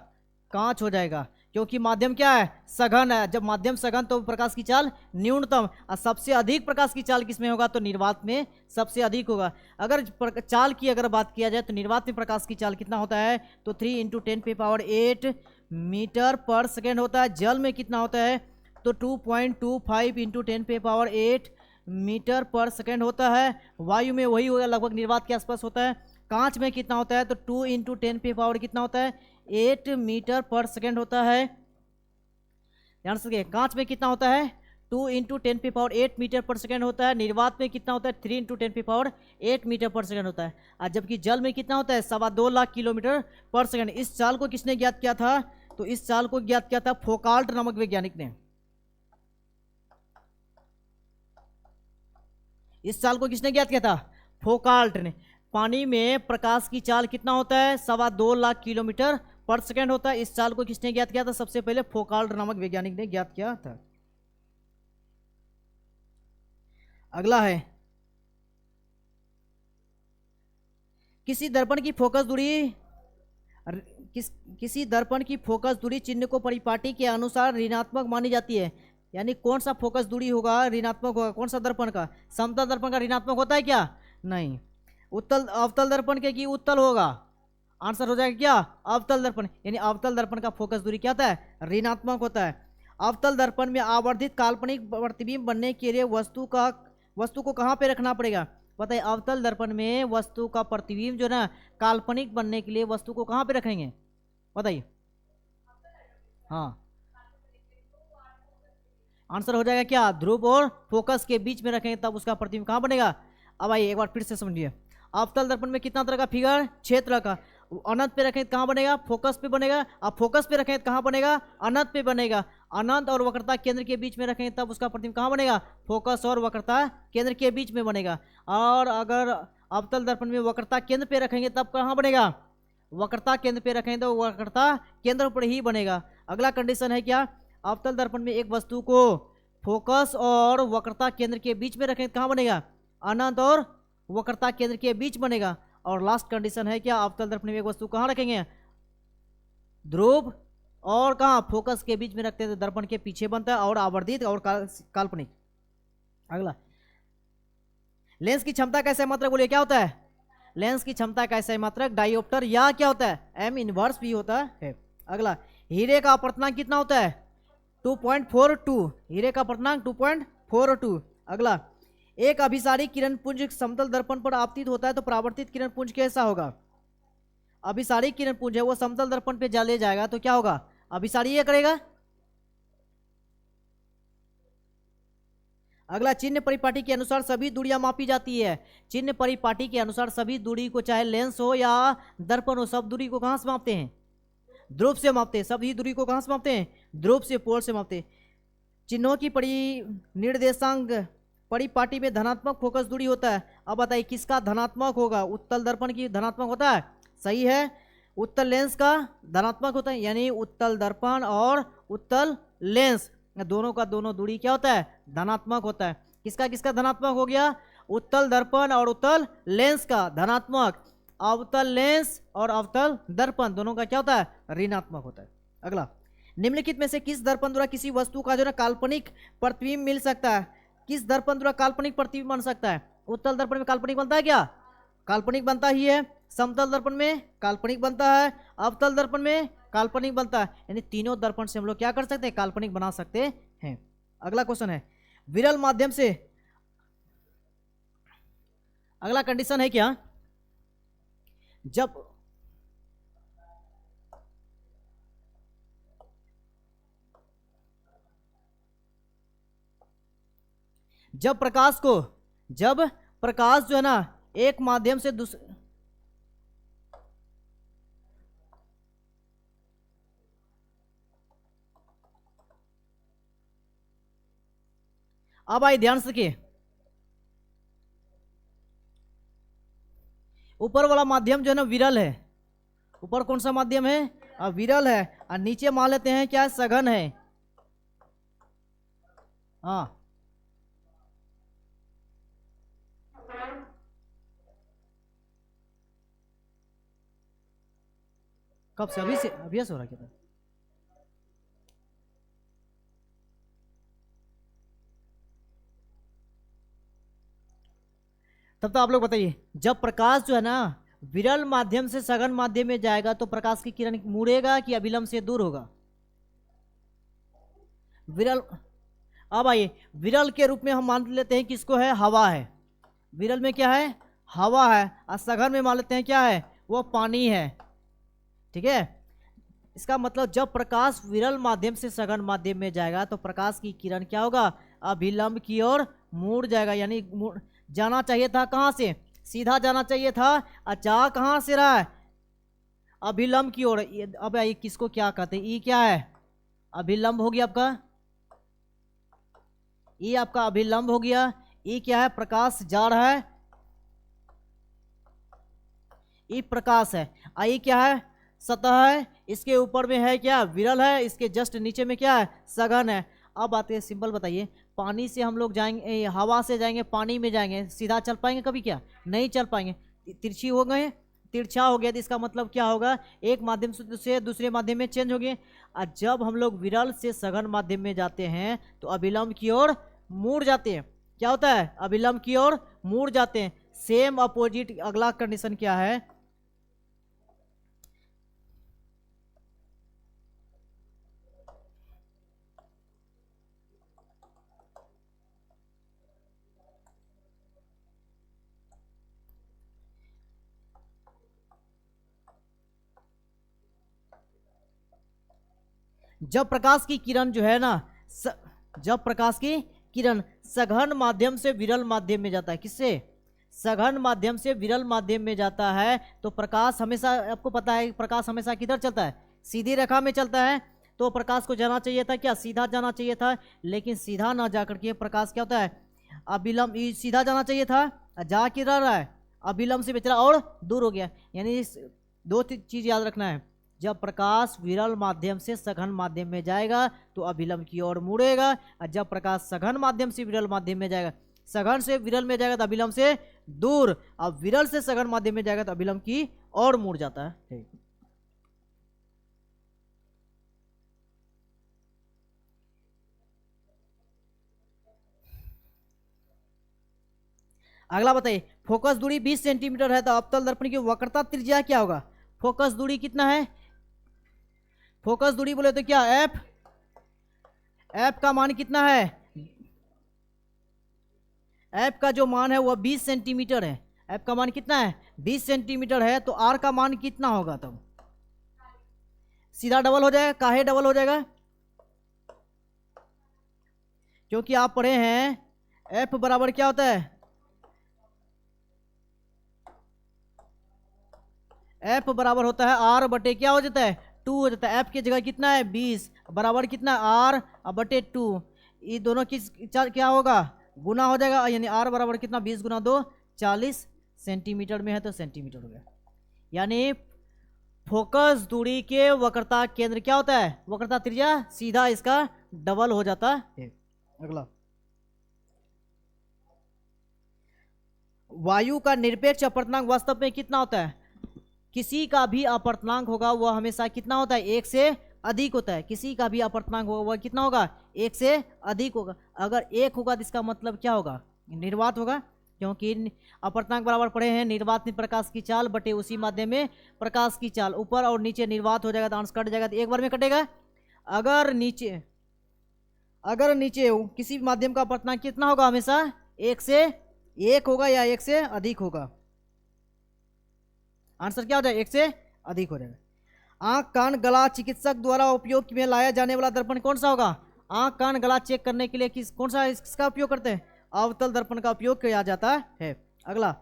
कांच हो जाएगा, क्योंकि माध्यम क्या है, सघन है। जब माध्यम सघन तो प्रकाश की चाल न्यूनतम, और सबसे अधिक प्रकाश की चाल किसमें होगा, तो निर्वात में सबसे अधिक होगा। अगर चाल की अगर बात किया जाए तो निर्वात में प्रकाश की चाल कितना होता है, तो 3 × 10⁸ मीटर पर सेकेंड होता है। जल में कितना होता है, तो 2.25 × 10⁸ मीटर पर सेकेंड होता है। वायु में वही होगा, लगभग निर्वात के आसपास होता है, कांच में कितना होता है, तो 2 इंटू 10⁻⁸ कितना होता है, 8 मीटर पर सेकेंड होता है। ध्यान से, कांच में कितना होता है, 2 इंटू 10⁸ मीटर पर सेकेंड होता है। निर्वात में कितना होता है, 3 इंटू 10⁸ मीटर पर सेकेंड होता है। और जबकि जल में कितना होता है, 2.25 लाख किलोमीटर पर सेकेंड। इस चाल को किसने ज्ञात किया था, तो इस चाल को ज्ञात किया था फोकाल्ट नामक वैज्ञानिक ने। इस चाल को किसने ज्ञात किया था, फोकाल्ट ने। पानी में प्रकाश की चाल कितना होता है, 2.25 लाख किलोमीटर पर सेकेंड होता है। इस चाल को किसने ज्ञात किया था, सबसे पहले फोकाल्ट नामक वैज्ञानिक ने ज्ञात किया था। अगला है, किसी दर्पण की फोकस दूरी किसी दर्पण की फोकस दूरी चिन्ह को परिपाटी के अनुसार ऋणात्मक मानी जाती है। यानी कौन सा फोकस दूरी होगा, ऋणात्मक होगा, कौन सा दर्पण का, समतल दर्पण का ऋणात्मक होता है क्या, नहीं। उत्तल अवतल दर्पण के की उत्तल होगा, आंसर हो जाएगा क्या, अवतल दर्पण। यानी अवतल दर्पण का फोकस दूरी क्या होता है, ऋणात्मक होता है। अवतल दर्पण में आवर्धित काल्पनिक प्रतिबिंब बनने के लिए वस्तु को कहाँ पे रखना पड़ेगा, पता है, अवतल दर्पण में वस्तु का प्रतिबिंब जो ना काल्पनिक बनने के लिए वस्तु को कहाँ पे रखेंगे, बताइए। हाँ, आंसर हो जाएगा क्या, ध्रुव और फोकस के बीच में रखेंगे तब उसका प्रतिबिंब कहाँ बनेगा। अब आइए एक बार फिर से समझिए, अवतल दर्पण में कितना तरह का फिगर, 6 तरह का। अनंत पे रखें तो कहाँ बनेगा, फोकस पे बनेगा। अब फोकस पे रखें तो कहाँ बनेगा, अनंत पे बनेगा। अनंत और वक्रता केंद्र के बीच में रखें तब उसका प्रतिबिंब कहाँ बनेगा, फोकस और वक्रता केंद्र के बीच में बनेगा। और अगर अवतल दर्पण में वक्रता केंद्र पे रखेंगे तब कहाँ बनेगा, वक्रता केंद्र पे रखें तो वक्रता केंद्र पर ही बनेगा। अगला कंडीशन है क्या, अवतल दर्पण में एक वस्तु को फोकस और वक्रता केंद्र के बीच में रखें तो कहाँ बनेगा, अनंत और वक्रता केंद्र के बीच बनेगा। और लास्ट कंडीशन है क्या, अवतल दर्पण में एक वस्तु कहाँ रखेंगे, ध्रुव और कहाँ, फोकस के बीच में रखते हैं तो दर्पण के पीछे बनता है और आवर्धित और काल्पनिक। अगला, लेंस की क्षमता का सही मात्रक बोलिए क्या होता है, लेंस की क्षमता का सही मात्रक डायोप्टर या क्या होता है, एम इनवर्स भी होता है। अगला, हीरे का अपवर्तनांक कितना होता है, 2.42, हीरे का अपवर्तनांक 2.42। अगला, एक अभिसारी किरण पुंज समतल दर्पण पर आपतित होता है तो परावर्तित किरण पुंज कैसा होगा, अभिसारी किरण पुंज है वो समतल दर्पण पे ले जाएगा तो क्या होगा, अभिसारी ये करेगा। अगला, चिन्ह परिपाटी के अनुसार सभी दूरियां मापी जाती है। चिन्ह परिपाटी के अनुसार सभी दूरी को, चाहे लेंस हो या दर्पण हो, सब दूरी को कहां से मापते हैं, ध्रुव से मापते हैं। सभी दूरी को कहां से मापते हैं, ध्रुव से, पोल से मापते हैं। चिन्हों की निर्देशांक परिपाटी में धनात्मक फोकस दूरी होता है। अब बताइए किसका धनात्मक होगा, उत्तल दर्पण की धनात्मक होता है, सही है। उत्तल लेंस का धनात्मक होता है, यानी उत्तल दर्पण और उत्तल लेंस दोनों का दोनों दूरी क्या होता है, धनात्मक होता है। किसका किसका धनात्मक हो गया, उत्तल दर्पण और उत्तल लेंस का धनात्मक। अवतल लेंस और अवतल दर्पण दोनों का क्या होता है, ऋणात्मक होता है। अगला, निम्नलिखित में से किस दर्पण द्वारा किसी वस्तु का जो ना काल्पनिक प्रतिबिंब मिल सकता है, किस दर्पण द्वारा काल्पनिक प्रतिबिंब बन सकता है। उत्तल दर्पण में काल्पनिक बनता है क्या, काल्पनिक बनता ही है। समतल दर्पण में काल्पनिक बनता है, अवतल दर्पण में काल्पनिक बनता है। यानी तीनों दर्पण से हम लोग क्या कर सकते हैं, काल्पनिक बना सकते हैं। अगला क्वेश्चन है, विरल माध्यम से, अगला कंडीशन है क्या, जब प्रकाश जो है ना एक माध्यम से दूसरे, अब आइए ध्यान से देखिए, ऊपर वाला माध्यम जो है ना विरल है, ऊपर कौन सा माध्यम है, विरल है। और नीचे मान लेते हैं क्या, सघन है। हाँ, कब से, अभी से, अभी से हो रहा है क्या, तब तो आप लोग बताइए, जब प्रकाश जो है ना विरल माध्यम से सघन माध्यम में जाएगा तो प्रकाश की किरण मुड़ेगा कि अभिलंब से दूर होगा, विरल। अब आइए, विरल के रूप में हम मान लेते हैं किसको है, हवा है। विरल में क्या है, हवा है, और सघन में मान लेते हैं क्या है, वो पानी है। ठीक है, इसका मतलब जब प्रकाश विरल माध्यम से सघन माध्यम में जाएगा तो प्रकाश की किरण क्या होगा, अभिलंब की ओर मुड़ जाएगा। यानी जाना चाहिए था कहाँ से, सीधा जाना चाहिए था, जा कहाँ से रहा है, अभिलंब की ओर। अब ये किसको क्या कहते हैं, ये क्या है, अभिलंब हो गया आपका, ये आपका अभिलंब हो गया। ये क्या है, प्रकाश जा रहा है, ये प्रकाश है। ये क्या है, सतह है, इसके ऊपर में है क्या, विरल है, इसके जस्ट नीचे में क्या है, सघन है। अब आते हैं सिंपल, बताइए पानी से हम लोग जाएंगे, हवा से जाएंगे पानी में जाएंगे, सीधा चल पाएंगे कभी, क्या नहीं चल पाएंगे, तिरछी हो गए, तिरछा हो गया, तो इसका मतलब क्या होगा, एक माध्यम से दूसरे माध्यम में चेंज हो गए। और जब हम लोग विरल से सघन माध्यम में जाते हैं तो अभिलंब की ओर मुड़ जाते हैं। क्या होता है, अभिलंब की ओर मुड़ जाते हैं। सेम अपोजिट अगला कंडीशन क्या है, जब प्रकाश की किरण जो है ना, जब प्रकाश की किरण सघन माध्यम से विरल माध्यम में जाता है, किससे, सघन माध्यम से विरल माध्यम में जाता है, तो प्रकाश हमेशा, आपको पता है प्रकाश हमेशा किधर चलता है, सीधी रेखा में चलता है। तो प्रकाश को जाना चाहिए था क्या, सीधा जाना चाहिए था, लेकिन सीधा ना जाकर के प्रकाश क्या होता है, अभिलंब, सीधा जाना चाहिए था, जा किधर रहा है, अभिलंब से बेचारा और दूर हो गया। यानी दो चीज याद रखना है, जब प्रकाश विरल माध्यम से सघन माध्यम में जाएगा तो अभिलंब की ओर मुड़ेगा, और जब प्रकाश सघन माध्यम से विरल माध्यम में जाएगा, सघन से विरल में जाएगा तो अभिलंब से दूर, अब विरल से सघन माध्यम में जाएगा तो अभिलंब की ओर मुड़ जाता है। अगला बताइए, फोकस दूरी 20 सेंटीमीटर है तो अवतल दर्पण की वक्रता त्रिज्या क्या होगा, फोकस दूरी कितना है, फोकस दूरी बोले तो क्या, एफ, एफ का मान कितना है, एफ का जो मान है वह 20 सेंटीमीटर है, एफ का मान कितना है 20 सेंटीमीटर है, तो आर का मान कितना होगा, तब सीधा डबल हो जाएगा, काहे डबल हो जाएगा, क्योंकि आप पढ़े हैं एफ बराबर क्या होता है, एफ बराबर होता है आर बटे क्या हो जाता है 2 हो जाता है। एफ की जगह कितना है 20 बराबर कितना आर बटे 2, ये दोनों किस क्या होगा, गुना हो जाएगा। यानी आर बराबर कितना 20 गुना 2 40 सेंटीमीटर में है तो सेंटीमीटर हो गया। यानी फोकस दूरी के वक्रता केंद्र क्या होता है, वक्रता त्रिज्या, सीधा इसका डबल हो जाता है। अगला, वायु का निरपेक्ष अपवर्तनांक वास्तव में कितना होता है, किसी का भी अपवर्तनांक होगा वह हमेशा कितना होता है, एक से अधिक होता है, किसी का भी अपवर्तनांक होगा वह कितना होगा, एक से अधिक होगा। अगर एक होगा तो इसका मतलब क्या होगा, निर्वात होगा, क्योंकि अपवर्तनांक बराबर पढ़े हैं निर्वात में प्रकाश की चाल बटे उसी माध्यम में प्रकाश की चाल, ऊपर और नीचे निर्वात हो जाएगा तो अंश कट जाएगा, तो एक बार में कटेगा। अगर नीचे किसी माध्यम का अपवर्तनांक कितना होगा, हमेशा एक से एक होगा या एक से अधिक होगा, आंसर क्या हो जाएगा, एक से अधिक हो जाएगा। आंख कान गला चिकित्सक द्वारा उपयोग में लाया जाने वाला दर्पण कौन सा होगा, आंख कान गला चेक करने के लिए कौन सा इसका उपयोग करते हैं, अवतल दर्पण का उपयोग किया जाता है। अगला,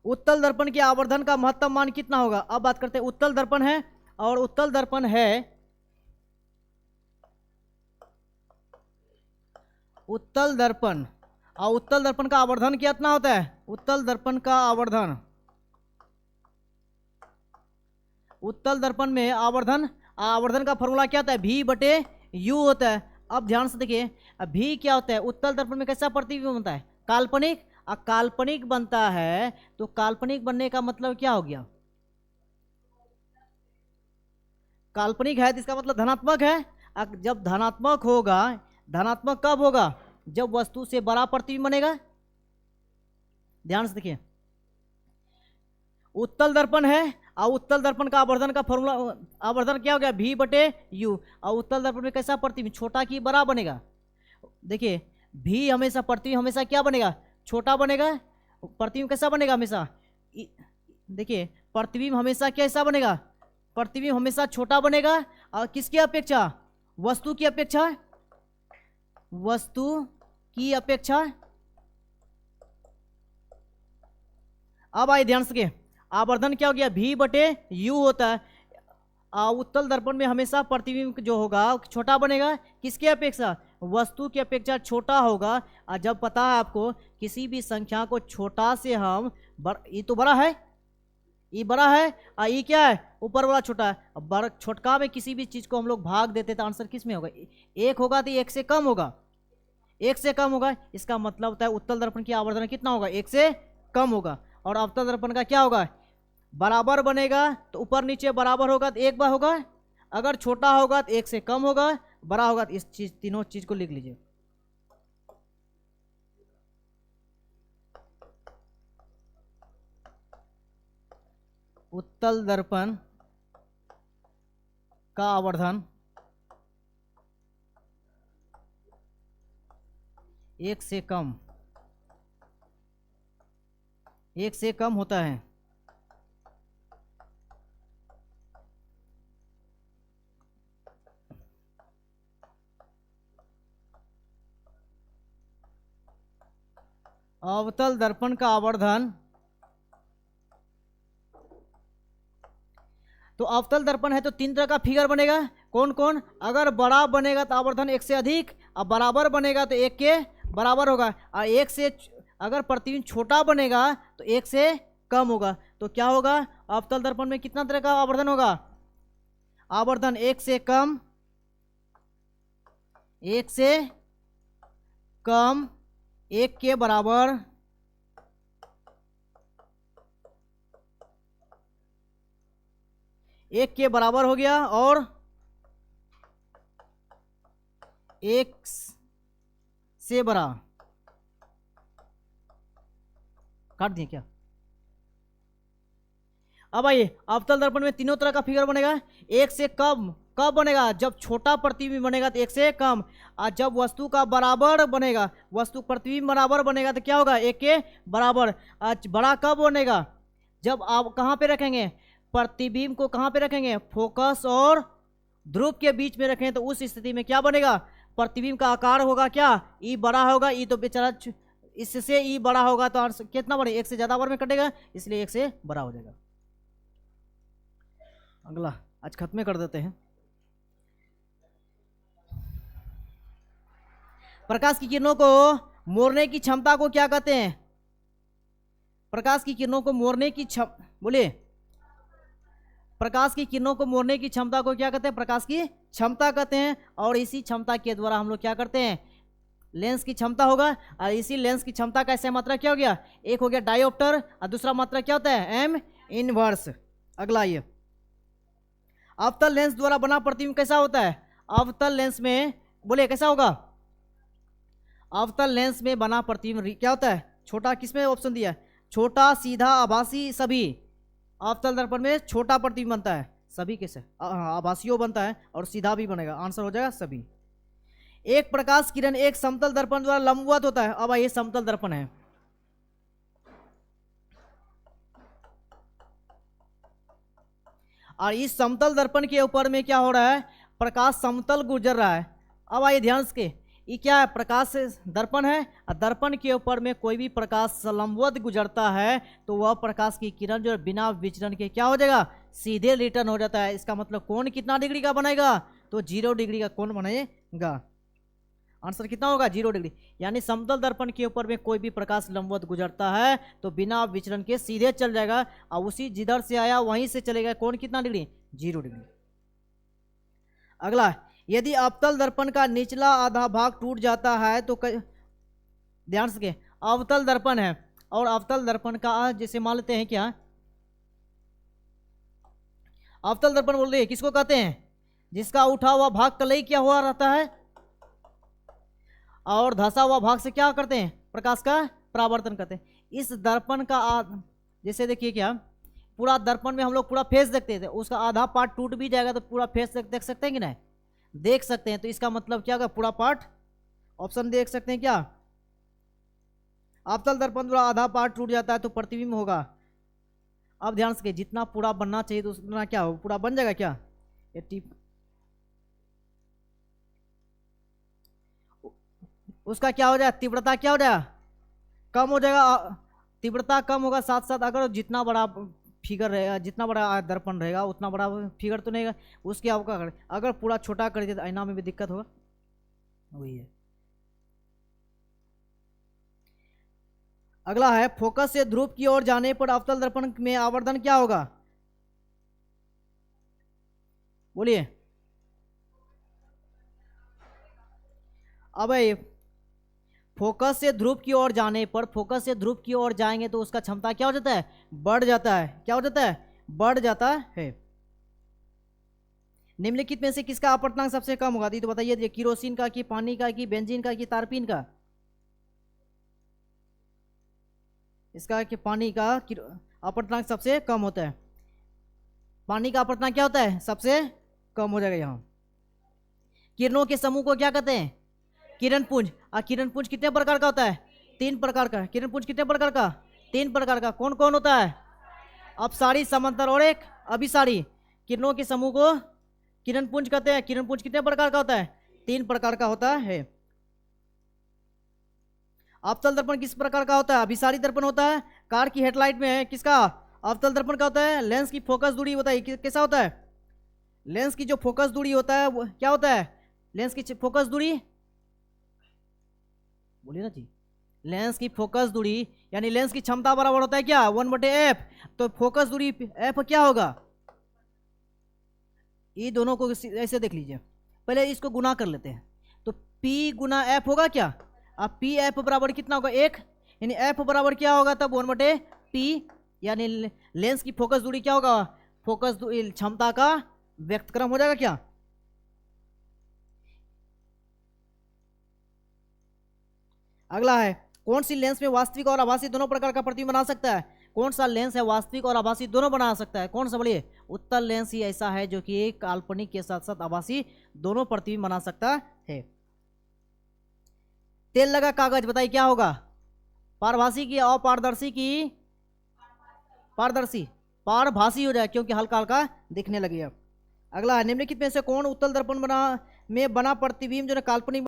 उत्तल दर्पण के आवर्धन का महत्तम मान कितना होगा। अब बात करते हैं, उत्तल दर्पण है और उत्तल दर्पण है, उत्तल दर्पण और उत्तल दर्पण का आवर्धन कितना होता है, उत्तल दर्पण का आवर्धन, उत्तल दर्पण में आवर्धन का फॉर्मूला क्या होता है, भी बटे यू होता है। अब ध्यान से देखिए, भी क्या होता है, उत्तल दर्पण में कैसा प्रतिबिंब बनता है, काल्पनिक, काल्पनिक बनता है, तो काल्पनिक बनने का मतलब क्या हो गया, काल्पनिक है तो इसका मतलब धनात्मक है। जब धनात्मक होगा, धनात्मक कब होगा, जब वस्तु से बड़ा प्रतिबिंब बनेगा। ध्यान से देखिए, उत्तल दर्पण है और उत्तल दर्पण का आवर्धन का फॉर्मूला, आवर्धन क्या हो गया, भी बटे यू, और उत्तल दर्पण में कैसा प्रतिबिंब, छोटा की बड़ा बनेगा। देखिए भी हमेशा, प्रतिबिंब हमेशा क्या बनेगा, छोटा बनेगा, प्रतिबिंब कैसा बनेगा, हमेशा देखिए प्रतिबिंब हमेशा कैसा बनेगा, प्रतिबिंब हमेशा छोटा बनेगा और किसकी अपेक्षा, वस्तु की अपेक्षा, वस्तु की अपेक्षा। अब आइए ध्यान से, आवर्धन क्या हो गया, V बटे U होता है। उत्तल दर्पण में हमेशा प्रतिबिंब जो होगा छोटा बनेगा, किसके अपेक्षा, वस्तु की अपेक्षा छोटा होगा। और जब पता है आपको किसी भी संख्या को छोटा से हम ये तो बड़ा है, ये बड़ा है और ये क्या है, ऊपर वाला छोटा है। अब बड़ा छोटका में किसी भी चीज को हम लोग भाग देते तो आंसर किस में होगा, एक होगा तो एक से कम होगा, एक से कम होगा। इसका मतलब होता है उत्तल दर्पण की आवर्धन कितना होगा, एक से कम होगा। और अवतल दर्पण का क्या होगा, बराबर बनेगा तो ऊपर नीचे बराबर होगा तो एक बार होगा, अगर छोटा होगा तो एक से कम होगा, बड़ा होगा तो इस चीज, तीनों चीज को लिख लीजिए। उत्तल दर्पण का आवर्धन एक से कम होता है। अवतल दर्पण का आवर्धन, तो अवतल दर्पण है तो तीन तरह का फिगर बनेगा, कौन कौन, अगर बड़ा बनेगा तो आवर्धन एक से अधिक, और बराबर बनेगा तो एक के बराबर होगा, और एक से अगर प्रतिबिंब छोटा बनेगा तो एक से कम होगा। तो क्या होगा, अवतल दर्पण में कितना तरह का आवर्धन होगा, आवर्धन एक से कम, एक से कम, एक के बराबर, एक के बराबर हो गया, और एक से बड़ा, काट दिए क्या। अब आइए अवतल दर्पण में तीनों तरह का फिगर बनेगा। एक से कम कब बनेगा, जब छोटा प्रतिबिंब बनेगा तो एक से कम, और जब वस्तु का बराबर बनेगा, वस्तु प्रतिबिंब बराबर बनेगा तो क्या होगा, एक के बराबर। आज बड़ा कब बनेगा, जब आप कहाँ पे रखेंगे, प्रतिबिंब को कहाँ पे रखेंगे, फोकस और ध्रुव के बीच में रखें, तो उस स्थिति में क्या बनेगा, प्रतिबिंब का आकार होगा क्या, ई बड़ा होगा, ई तो बेचारा इससे ई बड़ा होगा तो कितना बड़े, एक से ज्यादा बार में कटेगा, इसलिए एक से बड़ा हो जाएगा। अगला आज खत्म कर देते हैं। प्रकाश की किरणों को मोड़ने की क्षमता को क्या कहते हैं, प्रकाश की किरणों को मोड़ने की बोलिए, प्रकाश की किरणों को मोड़ने की क्षमता को क्या कहते हैं, प्रकाश की क्षमता कहते हैं। और इसी क्षमता के द्वारा हम लोग क्या करते हैं, लेंस की क्षमता होगा, और इसी लेंस की क्षमता का ऐसा मात्रा क्या हो गया, एक हो गया डायोप्टर, और दूसरा मात्रा क्या होता है, एम इनवर्स। अगला ये अवतल लेंस द्वारा बना प्रतिबिंब कैसा होता है, अवतल लेंस में बोले कैसा होगा, अवतल लेंस में बना प्रतिबिंब क्या होता है, छोटा, किसमें ऑप्शन दिया है, छोटा, सीधा, आभासी, सभी। अवतल दर्पण में छोटा प्रतिबिंब बनता है, सभी कैसे, आभासीय बनता है और सीधा भी बनेगा, आंसर हो जाएगा सभी। एक प्रकाश किरण एक समतल दर्पण द्वारा लंबवत होता है। अब ये समतल दर्पण है, और इस समतल दर्पण के ऊपर में क्या हो रहा है, प्रकाश समतल गुजर रहा है। अब आइए ध्यान से, ये क्या है, प्रकाश दर्पण है, और दर्पण के ऊपर में कोई भी प्रकाश लंबवत गुजरता है तो वह प्रकाश की किरण जो बिना विचलन के क्या हो जाएगा, सीधे रिटर्न हो जाता है। इसका मतलब कोण कितना डिग्री का बनेगा, तो 0 डिग्री का कोण बनेगा। आंसर कितना होगा, 0 डिग्री। यानी समतल दर्पण के ऊपर में कोई भी प्रकाश लंबवत गुजरता है तो बिना विचलन के सीधे चल जाएगा, और उसी जिधर से आया वहीं से चलेगा। कोण कितना डिग्री, 0 डिग्री। अगला, यदि अवतल दर्पण का निचला आधा भाग टूट जाता है तो ध्यान से, अवतल दर्पण है और अवतल दर्पण का जैसे मान लेते हैं क्या, अवतल दर्पण बोल रहे हैं किसको कहते हैं, जिसका उठा हुआ भाग कलई क्या हुआ रहता है, और धंसा हुआ भाग से क्या करते हैं, प्रकाश का परावर्तन करते हैं। इस दर्पण का जैसे देखिए क्या, पूरा दर्पण में हम लोग पूरा फेस देखते थे, उसका आधा पार्ट टूट भी जाएगा तो पूरा फेस देख सकते हैं कि नहीं, देख सकते हैं। तो इसका मतलब क्या होगा, पूरा पार्ट, ऑप्शन देख सकते हैं क्या, अवतल दर्पण द्वारा आधा पार्ट टूट जाता है तो प्रतिबिंब होगा अब ध्यान से, जितना पूरा बनना चाहिए तो उतना क्या हो, पूरा बन जाएगा क्या, 80, उसका क्या हो जाएगा, तीव्रता क्या हो जाएगा, कम हो जाएगा। तीव्रता कम होगा, साथ साथ अगर जितना बड़ा फिगर रहेगा, जितना बड़ा दर्पण रहेगा उतना बड़ा फिगर तो नहीं, उसकी आप क्या करें, अगर पूरा छोटा कर दिया तो आईना में भी दिक्कत होगा, वही है। अगला है, फोकस से ध्रुव की ओर जाने पर अवतल दर्पण में आवर्धन क्या होगा, बोलिए। अब फोकस से ध्रुव की ओर जाने पर, फोकस से ध्रुव की ओर जाएंगे तो उसका क्षमता क्या हो जाता है, बढ़ जाता है, क्या हो जाता है, बढ़ जाता है। निम्नलिखित में से किसका अपवर्तनांक सबसे कम होगा, तो बताइए, किरोसिन का, कि पानी का, कि बेंजीन का, कि तारपीन का, इसका कि पानी का अपवर्तनांक सबसे कम होता है, पानी का अपवर्तनांक क्या होता है, सबसे कम हो जाएगा यहाँ। किरणों के समूह को क्या कहते हैं, किरण पुंज। और किरण पुंज कितने प्रकार का होता है, 3 प्रकार का। किरण पुंज कितने प्रकार का, 3 प्रकार का। कौन कौन होता है, अपसारी, समांतर और एक अभिसारी। किरणों के समूह को किरण पुंज कहते हैं। किरण पुंज कितने प्रकार का होता है, 3 प्रकार का होता है। अवतल दर्पण किस प्रकार का होता है, अभिसारी दर्पण होता है। कार की हेडलाइट में है किसका, अवतल दर्पण का होता है। लेंस की फोकस दूरी बताइए कैसा होता है, लेंस की जो फोकस दूरी होता है वो क्या होता है, लेंस की फोकस दूरी, बोलिए ना जी, लेंस की फोकस दूरी यानी लेंस की क्षमता बराबर होता है क्या, 1/f। तो फोकस दूरी f क्या होगा, ये दोनों को ऐसे देख लीजिए, पहले इसको गुना कर लेते हैं, तो p गुना f होगा क्या। अब पी एफ बराबर कितना होगा, 1, यानी एफ बराबर क्या होगा तब 1/p, यानी लेंस की फोकस दूरी क्या होगा, फोकस क्षमता का व्यक्तक्रम हो जाएगा क्या। अगला है, कौन सी लेंस में वास्तविक और आभासी दोनों प्रकार का प्रतिबिंब बना सकता है। कौन सा लेंस है वास्तविक और आभासी दोनों बना सकता है, कौन सा, बोलिए। उत्तल लेंस ही ऐसा है जो कि काल्पनिक के साथ साथ आभासी दोनों प्रतिबिंब बना सकता है। तेल लगा कागज बताइए क्या होगा, पारभासी की, अपारदर्शी की, पारदर्शी, पारभासी हो जाए क्योंकि हल्का हल्का दिखने लगेगा। अगला है, निम्नलिखित में से कौन उत्तल दर्पण में बना प्रतिबिंब जो काल्पनिक